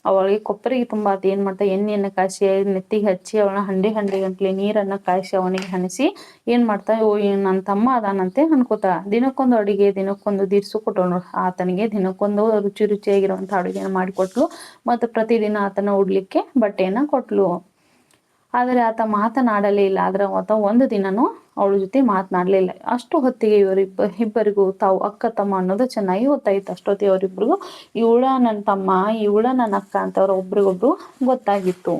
ಅವಳಿಗೆ ಕೊಪ್ಪರಿಗೆ ತುಂಬ ಏನ್ ಮಾಡ್ತಾ ಎಣ್ಣೆಯನ್ನು ಕಾಯಿಸಿ ನೆತ್ತಿಗೆ ಹಚ್ಚಿ ಅವಳನ್ನ ಹಂಡೆ ಹಂಡೆ ಗಂಟ್ಲೆ ನೀರನ್ನ ಕಾಯಿಸಿ ಅವನಿಗೆ ಹಣಿಸಿ ಏನ್ ಮಾಡ್ತಾ ಓ ನನ್ನ ತಮ್ಮ ಅದಾನಂತೆ ಅನ್ಕೋತಾಳ. ದಿನಕ್ಕೊಂದು ಅಡುಗೆ ದಿನಕ್ಕೊಂದು ದಿರ್ಸು ಕೊಟ್ಟಳು. ಆತನಿಗೆ ದಿನಕ್ಕೊಂದು ರುಚಿ ರುಚಿಯಾಗಿರುವಂತಹ ಅಡುಗೆಯನ್ನು ಮಾಡಿಕೊಟ್ಲು ಮತ್ತು ಪ್ರತಿದಿನ ಆತನ ಉಡ್ಲಿಕ್ಕೆ ಬಟ್ಟೆಯನ್ನ ಕೊಟ್ಲು. ಆದರೆ ಆತ ಮಾತನಾಡಲೇ ಇಲ್ಲ. ಆದ್ರೆ ಆತ ಒಂದು ದಿನನೂ ಅವಳ ಜೊತೆ ಮಾತನಾಡಲಿಲ್ಲ. ಅಷ್ಟು ಹೊತ್ತಿಗೆ ಇಬ್ಬರಿಗೂ ತಾವು ಅಕ್ಕ ತಮ್ಮ ಅನ್ನೋದು ಚೆನ್ನಾಗಿ ಗೊತ್ತಾಯಿತು. ಅಷ್ಟೊತ್ತಿಗೆ ಅವರಿಬ್ರಿಗೂ ಇವಳ ನನ್ನ ತಮ್ಮ ಇವಳ ನನ್ನ ಅಕ್ಕ ಅಂತ ಅವ್ರ ಒಬ್ರಿಗೊಬ್ರು ಗೊತ್ತಾಗಿತ್ತು.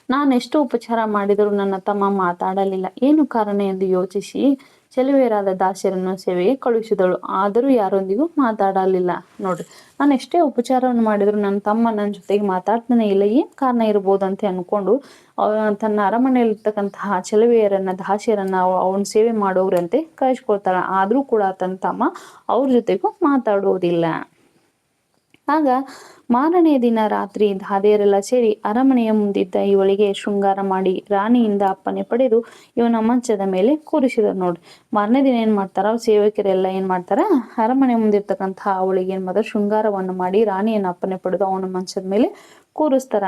ನಾನೆಷ್ಟು ಉಪಚಾರ ಮಾಡಿದರೂ ನನ್ನ ತಮ್ಮ ಮಾತಾಡಲಿಲ್ಲ. ಏನು ಕಾರಣ ಎಂದು ಯೋಚಿಸಿ ಚೆಲುವೆಯರಾದ ದಾಸಿಯರನ್ನು ಸೇವೆಗೆ ಕಳುಹಿಸಿದಳು. ಆದರೂ ಯಾರೊಂದಿಗೂ ಮಾತಾಡಲಿಲ್ಲ. ನೋಡ್ರಿ, ನಾನು ಎಷ್ಟೇ ಉಪಚಾರವನ್ನು ಮಾಡಿದ್ರು ನನ್ನ ತಮ್ಮ ನನ್ನ ಜೊತೆಗೆ ಮಾತಾಡ್ತಾನೆ ಇಲ್ಲ, ಏನ್ ಕಾರಣ ಇರ್ಬೋದು ಅಂತ ಅನ್ಕೊಂಡು ತನ್ನ ಅರಮನೆಯಲ್ಲಿರ್ತಕ್ಕಂತಹ ಚೆಲುವೆಯರನ್ನ ದಾಸಿಯರನ್ನ ಅವನ ಸೇವೆ ಮಾಡೋರಂತೆ ಕಳಿಸ್ಕೊಳ್ತಾಳ. ಆದ್ರೂ ಕೂಡ ತನ್ನ ತಮ್ಮ ಅವ್ರ ಜೊತೆಗೂ ಮಾತಾಡೋದಿಲ್ಲ. ಆಗ ಮಾರನೆಯ ದಿನ ರಾತ್ರಿ ದಾದಿಯರೆಲ್ಲ ಸೇರಿ ಅರಮನೆಯ ಮುಂದಿದ್ದ ಇವಳಿಗೆ ಶೃಂಗಾರ ಮಾಡಿ ರಾಣಿಯಿಂದ ಅಪ್ಪನೆ ಪಡೆದು ಇವನ ಮಂಚದ ಮೇಲೆ ಕೂರಿಸಿದರು. ನೋಡ್ರಿ, ಮಾರನೇ ದಿನ ಏನ್ ಮಾಡ್ತಾರ ಅವ್ರ ಸೇವಕರೆಲ್ಲ ಏನ್ ಮಾಡ್ತಾರ, ಅರಮನೆ ಮುಂದಿರ್ತಕ್ಕಂತಹ ಅವಳಿಗೆ ಏನ್ ಮಾಡ್ತಾರ ಶೃಂಗಾರವನ್ನು ಮಾಡಿ ರಾಣಿಯನ್ನು ಅಪ್ಪನೆ ಪಡೆದು ಅವನ ಮಂಚದ ಮೇಲೆ ಕೂರಿಸ್ತಾರ.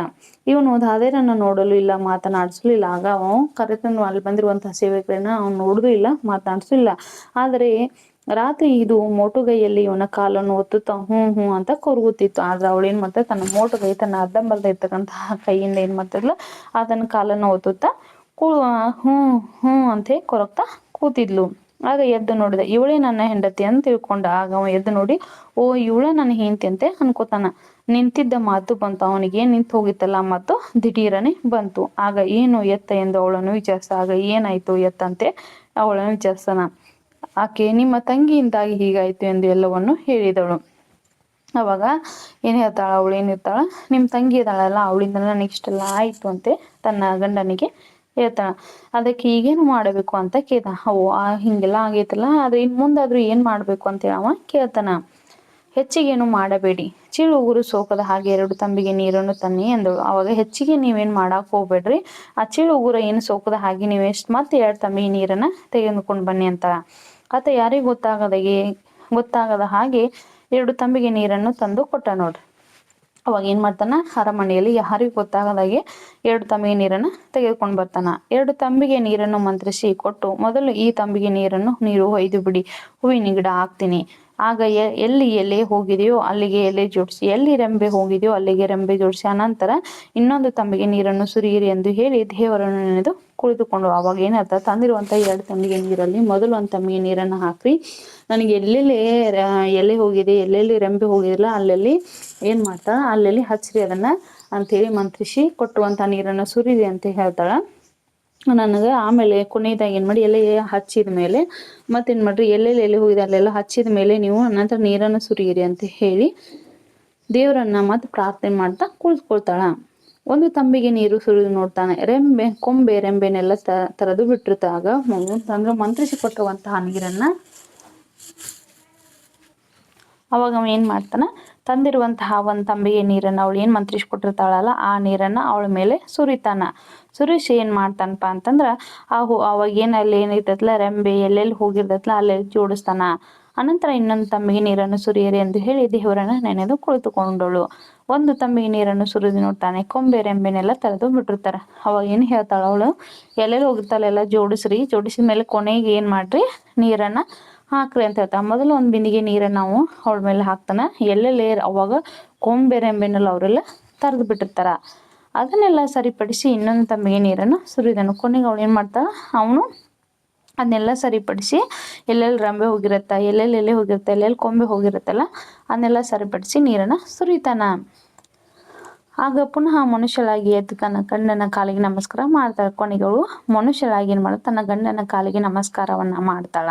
ಇವನು ದಾದಿಯರನ್ನ ನೋಡಲು ಇಲ್ಲ, ಮಾತನಾಡಿಸಲು ಇಲ್ಲ. ಆಗ ಅವನು ಕರೆತಂದು ಅಲ್ಲಿ ಬಂದಿರುವಂತಹ ಸೇವಕರನ್ನ ಅವ್ನು ನೋಡುದು ಇಲ್ಲ, ಮಾತನಾಡಿಸಲು ಇಲ್ಲ. ಆದರೆ ರಾತ್ರಿ ಇದು ಮೋಟುಗೈಯಲ್ಲಿ ಇವನ ಕಾಲನ್ನು ಒತ್ತುತ್ತಾ ಹ್ಞೂ ಅಂತ ಕೊರಗುತ್ತಿತ್ತು. ಆದ್ರೆ ಅವಳು ಏನ್ ಮಾಡ್ತಾಳೆ, ತನ್ನ ಮೋಟುಗೈ ತನ್ನ ಅರ್ಧಂಬರ್ಧ ಇರ್ತಕ್ಕಂತಹ ಕೈಯಿಂದ ಏನ್ ಮಾಡ್ತಿದ್ಲ, ಆತನ ಕಾಲನ್ನು ಒತ್ತುತ್ತಾ ಹ್ಞೂ ಅಂತ ಕೊರಗ್ತಾ ಕೂತಿದ್ಲು. ಆಗ ಎದ್ದು ನೋಡಿದ, ಇವಳೇ ನನ್ನ ಹೆಂಡತಿ ಅಂತ ತಿಳ್ಕೊಂಡ. ಆಗ ಅವ ಎದ್ದು ನೋಡಿ, ಓ ಇವಳ ನನ್ನ ಹೆಂಡತಿ ಅಂತೆ ಅನ್ಕೋತಾನ. ನಿಂತಿದ್ದ ಮಾತು ಬಂತು ಅವನಿಗೆ, ನಿಂತು ಹೋಗಿತ್ತಲ್ಲ ಮಾತು ದಿಢೀರನೆ ಬಂತು. ಆಗ ಏನು ಎತ್ತ ಎಂದು ಅವಳನ್ನು ವಿಚಾರಿಸ. ಆಗ ಏನಾಯ್ತು ಎತ್ತಂತೆ ಅವಳನ್ನು ವಿಚಾರಿಸ್ತಾನ. ಆಕೆ ನಿಮ್ಮ ತಂಗಿಯಿಂದಾಗಿ ಹೀಗಾಯ್ತು ಎಂದು ಎಲ್ಲವನ್ನು ಹೇಳಿದಳು. ಅವಾಗ ಏನ್ ಹೇಳ್ತಾಳ, ಅವಳು ಏನಿರ್ತಾಳ, ನಿಮ್ ತಂಗಿ ಇದ್ದಾಳಲ್ಲ ಅವಳಿಂದ ನನಗೆ ಇಷ್ಟೆಲ್ಲ ಆಯ್ತು ಅಂತೆ ತನ್ನ ಗಂಡನಿಗೆ ಹೇಳ್ತಾಳ. ಅದಕ್ಕೆ ಈಗೇನು ಮಾಡಬೇಕು ಅಂತ ಕೇಳ್ತಾನ. ಹಿಂಗೆಲ್ಲ ಆಗೈತಲ್ಲ, ಆದ್ರೆ ಇನ್ ಮುಂದಾದ್ರೂ ಏನ್ ಮಾಡ್ಬೇಕು ಅಂತ ಅವ ಕೇಳ್ತಾನ. ಹೆಚ್ಚಿಗೇನು ಮಾಡಬೇಡಿ, ಚೀಳು ಉಗುರು ಸೋಕದ ಹಾಗೆ 2 ತಂಬಿಗೆ ನೀರನ್ನು ತನ್ನಿ ಎಂದಳು. ಅವಾಗ ಹೆಚ್ಚಿಗೆ ನೀವೇನ್ ಮಾಡಾಕ್ ಹೋಗ್ಬೇಡ್ರಿ, ಆ ಚೀಳು ಉಗುರ ಏನು ಸೋಕದ ಹಾಗೆ ನೀವು ಮತ್ತೆ 2 ತಂಬಿಗೆ ನೀರನ್ನ ತೆಗೆದುಕೊಂಡು ಬನ್ನಿ ಅಂತ. ಆತ ಯಾರಿಗೂ ಗೊತ್ತಾಗದ ಹಾಗೆ 2 ತಂಬಿಗೆ ನೀರನ್ನು ತಂದು ಕೊಟ್ಟ. ನೋಡ್ರಿ, ಅವಾಗ ಏನ್ ಮಾಡ್ತಾನ, ಅರಮನೆಯಲ್ಲಿ ಯಾರಿಗೂ ಗೊತ್ತಾಗದಾಗೆ 2 ತಂಬಿಗೆ ನೀರನ್ನ ತೆಗೆದುಕೊಂಡು ಬರ್ತಾನ. 2 ತಂಬಿಗೆ ನೀರನ್ನು ಮಂತ್ರಿಸಿ ಕೊಟ್ಟು, ಮೊದಲು ಈ ತಂಬಿಗೆ ನೀರು ಒಯ್ದು ಬಿಡಿ, ಹೂವಿನ ಗಿಡ ಹಾಕ್ತೀನಿ. ಆಗ ಎಲ್ಲಿ ಎಲೆ ಹೋಗಿದೆಯೋ ಅಲ್ಲಿಗೆ ಎಲೆ ಜೋಡಿಸಿ, ಎಲ್ಲಿ ರೆಂಬೆ ಹೋಗಿದೆಯೋ ಅಲ್ಲಿಗೆ ರೆಂಬೆ ಜೋಡಿಸಿ, ಅನಂತರ ಇನ್ನೊಂದು ತಂಬಿಗೆ ನೀರನ್ನು ಸುರಿಯಿರಿ ಎಂದು ಹೇಳಿ ದೇವರನ್ನು ನೆನೆದು ಕುಳಿತುಕೊಂಡು. ಅವಾಗ ಏನರ್ಥ, ತಂದಿರುವಂತ 2 ತಂಬಿಗೆ ನೀರಲ್ಲಿ ಮೊದಲು 1 ತಂಬಿಗೆ ನೀರನ್ನು ಹಾಕ್ರಿ, ನನಗೆ ಎಲ್ಲೆಲ್ಲಿ ಎಲೆ ಹೋಗಿದೆ ಎಲ್ಲೆಲ್ಲಿ ರೆಂಬೆ ಹೋಗಿದಿಲ್ಲ ಅಲ್ಲೆಲ್ಲಿ ಏನ್ ಮಾಡ್ತಾಳ ಅಲ್ಲೆಲ್ಲಿ ಹಚ್ಚ್ರಿ ಅದನ್ನ ಅಂತೇಳಿ ಮಂತ್ರಿಸಿ ಕೊಟ್ಟುವಂತ ನೀರನ್ನು ಸುರಿರಿ ಅಂತ ಹೇಳ್ತಾಳ. ನನಗೆ ಆಮೇಲೆ ಕೊನೆಯದಾಗಿ ಏನ್ ಮಾಡಿ, ಎಲೆ ಹಚ್ಚಿದ ಮೇಲೆ ಮತ್ತೇನ್ ಮಾಡ್ರಿ, ಎಲ್ಲೆಲ್ಲಿ ಎಲೆ ಹೋಗಿದೆ ಅಲ್ಲೆಲ್ಲ ಹಚ್ಚಿದ ಮೇಲೆ ನೀವು ನಂತರ ನೀರನ್ನು ಸುರಿಯಿರಿ ಅಂತ ಹೇಳಿ ದೇವರನ್ನ ಮತ್ತೆ ಪ್ರಾರ್ಥನೆ ಮಾಡ್ತಾ ಕುಳಿತುಕೊಳ್ತಾಳ. 1 ತಂಬಿಗೆ ನೀರು ಸುರಿದು ನೋಡ್ತಾನೆ, ಕೊಂಬೆ ರೆಂಬೆನೆಲ್ಲ ತರದು ಬಿಟ್ಟಿರ್ತಾಗ ಅಂದ್ರೆ ಮಂತ್ರಿಸಿ ಕೊಟ್ಟಿರುವಂತಹ ನೀರನ್ನ ಅವಾಗ ಅವ ಏನ್ ಮಾಡ್ತಾನ, ತಂದಿರುವಂತಹ 1 ತಂಬಿಗೆ ನೀರನ್ನ ಅವಳು ಏನ್ ಮಂತ್ರಿಸಿ ಕೊಟ್ಟಿರ್ತಾಳಲ್ಲ ಆ ನೀರನ್ನ ಅವಳ ಮೇಲೆ ಸುರಿತಾನ. ಸುರಿಸಿ ಏನ್ ಮಾಡ್ತಾನಪ್ಪ ಅಂತಂದ್ರ ಅವಾಗ ಅಲ್ಲಿ ಏನಿರ್ತೈತ್ಲ ರೆಂಬೆ ಎಲ್ಲೆಲ್ಲಿ ಹೋಗಿರ್ತೈತ್ಲ ಅಲ್ಲೆಲ್ಲಿ ಜೋಡಿಸ್ತಾನ. ಅನಂತರ ಇನ್ನೊಂದು ತಂಬಿಗೆ ನೀರನ್ನು ಸುರಿಯಿರಿ ಎಂದು ಹೇಳಿ ದೇವರನ್ನ ನೆನೆದು ಕುಳಿತುಕೊಂಡಳು. 1 ತಂಬಿಗೆ ನೀರನ್ನು ಸುರಿದು ನೋಡ್ತಾನೆ, ಕೊಂಬೆ ರೆಂಬೆನೆಲ್ಲ ತರೆದು ಬಿಟ್ಟಿರ್ತಾರ. ಅವಾಗ ಏನ್ ಹೇಳ್ತಾಳ ಅವಳು, ಎಲ್ಲೆಲ್ಲಿ ಹೋಗಿರ್ತಾಳೆಲ್ಲ ಜೋಡಿಸಿದ ಮೇಲೆ ಕೊನೆಗೆ ಏನ್ ಮಾಡ್ರಿ, ನೀರನ್ನ ಹಾಕ್ರಿ ಅಂತ ಹೇಳ್ತಾಳ. ಮೊದಲು 1 ಬಿಂದಿಗೆ ನೀರನ್ನ ನಾವು ಅವಳ ಮೇಲೆ ಹಾಕ್ತಾನ. ಎಲ್ಲೆಲ್ಲಿ ಅವಾಗ ಕೊಂಬೆ ರೆಂಬೆನೆಲ್ಲ ಅವರೆಲ್ಲ ತರೆದು ಬಿಟ್ಟಿರ್ತಾರ. ಅದನ್ನೆಲ್ಲ ಸರಿಪಡಿಸಿ ಇನ್ನೊಂದು ತಂಬಿಗೆ ನೀರನ್ನು ಸುರಿದನು. ಕೊನೆಗೆ ಅವಳು ಏನ್ ಮಾಡ್ತಾಳ, ಅವನು ಅದನ್ನೆಲ್ಲ ಸರಿಪಡಿಸಿ ಎಲ್ಲೆಲ್ಲಿ ರೆಂಬೆ ಹೋಗಿರತ್ತ, ಎಲ್ಲೆಲ್ಲಿ ಎಲೆ ಹೋಗಿರತ್ತ, ಎಲ್ಲೆಲ್ಲಿ ಕೊಂಬೆ ಹೋಗಿರತ್ತಲ್ಲ ಅದನ್ನೆಲ್ಲ ಸರಿಪಡಿಸಿ ನೀರನ್ನ ಸುರಿತಾನ. ಆಗ ಪುನಃ ಮನುಷ್ಯಳಾಗಿ ಎದ್ದು ತನ್ನ ಗಂಡನ ಕಾಲಿಗೆ ನಮಸ್ಕಾರ ಮಾಡ್ತಾಳ. ಕೊನೆಗೆ ಅವಳು ಮನುಷ್ಯಳಾಗಿ ಏನ್ ಮಾಡ್ತಾಳ, ತನ್ನ ಗಂಡನ ಕಾಲಿಗೆ ನಮಸ್ಕಾರವನ್ನ ಮಾಡ್ತಾಳ.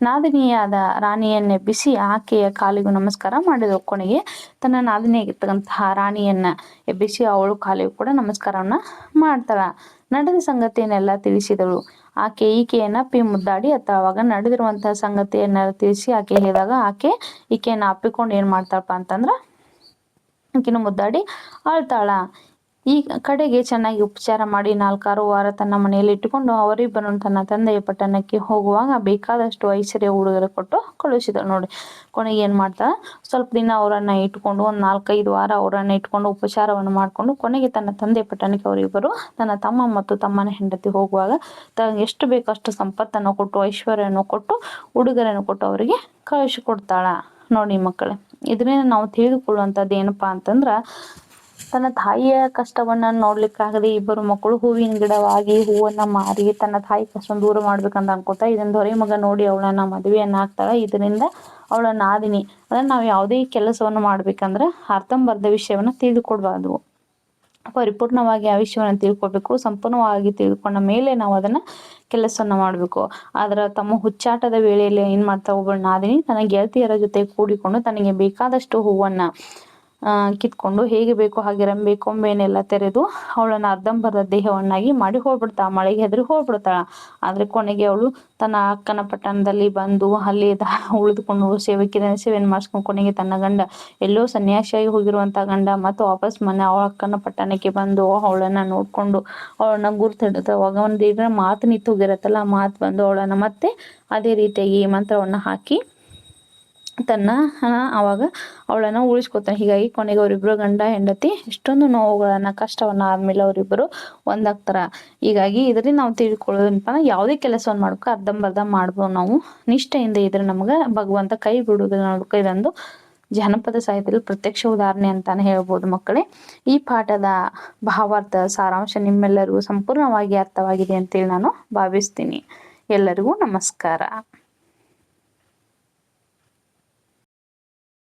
ನಾದಿನಿಯಾದ ರಾಣಿಯನ್ನೆಬ್ಬಿಸಿ ಆಕೆಯ ಕಾಲಿಗೂ ನಮಸ್ಕಾರ ಮಾಡಿದಳು. ಕೊನೆಗೆ ತನ್ನ ನಾದಿನಿಯಾಗಿರ್ತಕ್ಕಂತಹ ರಾಣಿಯನ್ನ ಎಬ್ಬಿಸಿ ಅವಳು ಕಾಲಿಗೂ ಕೂಡ ನಮಸ್ಕಾರವನ್ನ ಮಾಡ್ತಾಳ. ನಡೆದ ಸಂಗತಿಯನ್ನೆಲ್ಲ ತಿಳಿಸಿದಳು. ಆಕೆ ಈಕೆಯನ್ನ ಮುದ್ದಾಡಿ ಅವಾಗ ನಡೆದಿರುವಂತಹ ಸಂಗತಿಯನ್ನ ತಿಳಿಸಿ ಆಕೆ ಹೇಳಿದಾಗ ಈಕೆಯನ್ನ ಅಪ್ಪಿಕೊಂಡು ಏನ್ ಮಾಡ್ತಾಳಪ್ಪ ಅಂತಂದ್ರ ಆಕಿನ ಮುದ್ದಾಡಿ ಅಳ್ತಾಳ. ಈ ಕಡೆಗೆ ಚೆನ್ನಾಗಿ ಉಪಚಾರ ಮಾಡಿ 4-6 ವಾರ ತನ್ನ ಮನೆಯಲ್ಲಿ ಇಟ್ಟುಕೊಂಡು ಅವರಿಬ್ಬರನ್ನು ತನ್ನ ತಂದೆಯ ಪಟ್ಟಣಕ್ಕೆ ಹೋಗುವಾಗ ಬೇಕಾದಷ್ಟು ಐಶ್ವರ್ಯ ಉಡುಗೊರೆ ಕೊಟ್ಟು ಕಳುಹಿಸಿದಳು. ನೋಡಿ, ಕೊನೆಗೆ ಏನ್ ಮಾಡ್ತಾಳ, ಸ್ವಲ್ಪ ದಿನ ಅವರನ್ನ ಇಟ್ಕೊಂಡು ಒಂದು 4-5 ವಾರ ಅವರನ್ನ ಇಟ್ಕೊಂಡು ಉಪಚಾರವನ್ನು ಮಾಡಿಕೊಂಡು ಕೊನೆಗೆ ತನ್ನ ತಂದೆಯ ಪಟ್ಟಣಕ್ಕೆ ಅವರಿಬ್ಬರು ತನ್ನ ತಮ್ಮ ಮತ್ತು ತಮ್ಮನ ಹೆಂಡತಿ ಹೋಗುವಾಗ ತನಗೆ ಎಷ್ಟು ಬೇಕೋ ಅಷ್ಟು ಸಂಪತ್ತನ್ನು ಕೊಟ್ಟು ಐಶ್ವರ್ಯವನ್ನು ಕೊಟ್ಟು ಉಡುಗೊರೆಯನ್ನು ಕೊಟ್ಟು ಅವರಿಗೆ ಕಳಿಸಿಕೊಡ್ತಾಳ. ನೋಡಿ ಮಕ್ಕಳೇ, ಇದರಿಂದ ನಾವು ತಿಳಿದುಕೊಳ್ಳುವಂಥದ್ದು ಏನಪ್ಪಾ ಅಂತಂದ್ರ, ತನ್ನ ತಾಯಿಯ ಕಷ್ಟವನ್ನ ನೋಡ್ಲಿಕ್ಕಾಗದೆ ಇಬ್ಬರು ಮಕ್ಕಳು ಹೂವಿನ ಗಿಡವಾಗಿ ಹೂವನ್ನ ಮಾರಿ ತನ್ನ ತಾಯಿ ಕಷ್ಟ ದೂರ ಮಾಡ್ಬೇಕಂತ ಅನ್ಕೋತಾ ಇದನ್ನ ದೊರೆ ಮಗ ನೋಡಿ ಅವಳನ್ನ ಮದುವೆಯನ್ನ ಆಗ್ತಾಳ. ಇದರಿಂದ ಅವಳ ನಾದಿನಿ ಅಂದ್ರೆ ನಾವು ಯಾವುದೇ ಕೆಲಸವನ್ನು ಮಾಡ್ಬೇಕಂದ್ರ ಅರ್ಧಂಬರ್ಧ ವಿಷಯವನ್ನ ತಿಳಿದುಕೊಡ್ಬಾರ್ದು, ಪರಿಪೂರ್ಣವಾಗಿ ಆ ವಿಷಯವನ್ನು ತಿಳ್ಕೊಬೇಕು. ಸಂಪೂರ್ಣವಾಗಿ ತಿಳ್ಕೊಂಡ ಮೇಲೆ ನಾವು ಅದನ್ನ ಕೆಲಸವನ್ನ ಮಾಡ್ಬೇಕು. ಆದ್ರ ತಮ್ಮ ಹುಚ್ಚಾಟದ ವೇಳೆಯಲ್ಲಿ ಏನ್ ಮಾಡ್ತಾ ಒಬ್ಬಳು ನಾದಿನಿ ತನ್ನ ಗೆಳತಿಯರ ಜೊತೆ ಕೂಡಿಕೊಂಡು ತನಗೆ ಬೇಕಾದಷ್ಟು ಹೂವನ್ನ ಕಿತ್ಕೊಂಡು ಹೇಗೆ ಬೇಕೋ ಹಾಗೆ ರಂಬೆ ಕೊಂಬೆನೆಲ್ಲ ತೆರೆದು ಅವಳನ್ನ ಅರ್ಧಂಬರ್ಧ ದೇಹವನ್ನಾಗಿ ಮಾಡಿ ಹೋಗ್ಬಿಡ್ತಾಳ. ಮಳೆಗೆ ಹೆದರಿ ಹೋಗ್ಬಿಡ್ತಾಳ. ಆದ್ರೆ ಕೊನೆಗೆ ಅವಳು ತನ್ನ ಅಕ್ಕನ ಪಟ್ಟಣದಲ್ಲಿ ಬಂದು ಅಲ್ಲಿ ಉಳಿದುಕೊಂಡು ಸೇವೆಯನ್ನು ಮಾಡಿಸ್ಕೊಂಡು ಕೊನೆಗೆ ತನ್ನ ಗಂಡ ಎಲ್ಲೋ ಸನ್ಯಾಸಿಯಾಗಿ ಹೋಗಿರುವಂತ ಗಂಡ ಮತ್ತು ವಾಪಸ್ ಮನೆ ಅವಳ ಅಕ್ಕನ ಪಟ್ಟಣಕ್ಕೆ ಬಂದು ಅವಳನ್ನ ನೋಡ್ಕೊಂಡು ಅವಳನ್ನ ಗುರ್ತಿಡುತ್ತೆ. ಅವಾಗ ಒಂದ್ ಮಾತು ನಿಂತು ಹೋಗಿರತ್ತಲ್ಲ, ಆ ಮಾತು ಬಂದು ಅವಳನ್ನ ಮತ್ತೆ ಅದೇ ರೀತಿಯಾಗಿ ಮಂತ್ರವನ್ನ ಹಾಕಿ ತನ್ನ ಅವಾಗ ಅವಳನ್ನ ಉಳಿಸ್ಕೊತಾನೆ. ಹೀಗಾಗಿ ಕೊನೆಗೆ ಅವರಿಬ್ರು ಗಂಡ ಹೆಂಡತಿ ಎಷ್ಟೊಂದು ನೋವುಗಳನ್ನ ಕಷ್ಟವನ್ನ ಆದ್ಮೇಲೆ ಅವರಿಬ್ಬರು ಒಂದಾಗ್ತಾರ. ಹೀಗಾಗಿ ಇದರಿಂದ ನಾವು ತಿಳ್ಕೊಳ್ಳೋದಪ್ಪ, ಯಾವುದೇ ಕೆಲಸವನ್ನು ಮಾಡ್ಬೇಕು ಅರ್ಧಂಬರ್ಧ ಮಾಡ್ಬೋದು. ನಾವು ನಿಷ್ಠೆಯಿಂದ ಇದ್ರೆ ನಮ್ಗ ಭಗವಂತ ಕೈ ಬಿಡುವುದಿಲ್ಲ. ನೋಡ್ಕೊ, ಇದೊಂದು ಜನಪದ ಸಾಹಿತ್ಯದಲ್ಲಿ ಪ್ರತ್ಯಕ್ಷ ಉದಾಹರಣೆ ಅಂತಾನೆ ಹೇಳ್ಬೋದು ಮಕ್ಕಳೇ. ಈ ಪಾಠದ ಭಾವಾರ್ಥ ಸಾರಾಂಶ ನಿಮ್ಮೆಲ್ಲರಿಗೂ ಸಂಪೂರ್ಣವಾಗಿ ಅರ್ಥವಾಗಿದೆ ಅಂತೇಳಿ ನಾನು ಭಾವಿಸ್ತೀನಿ. ಎಲ್ಲರಿಗೂ ನಮಸ್ಕಾರ.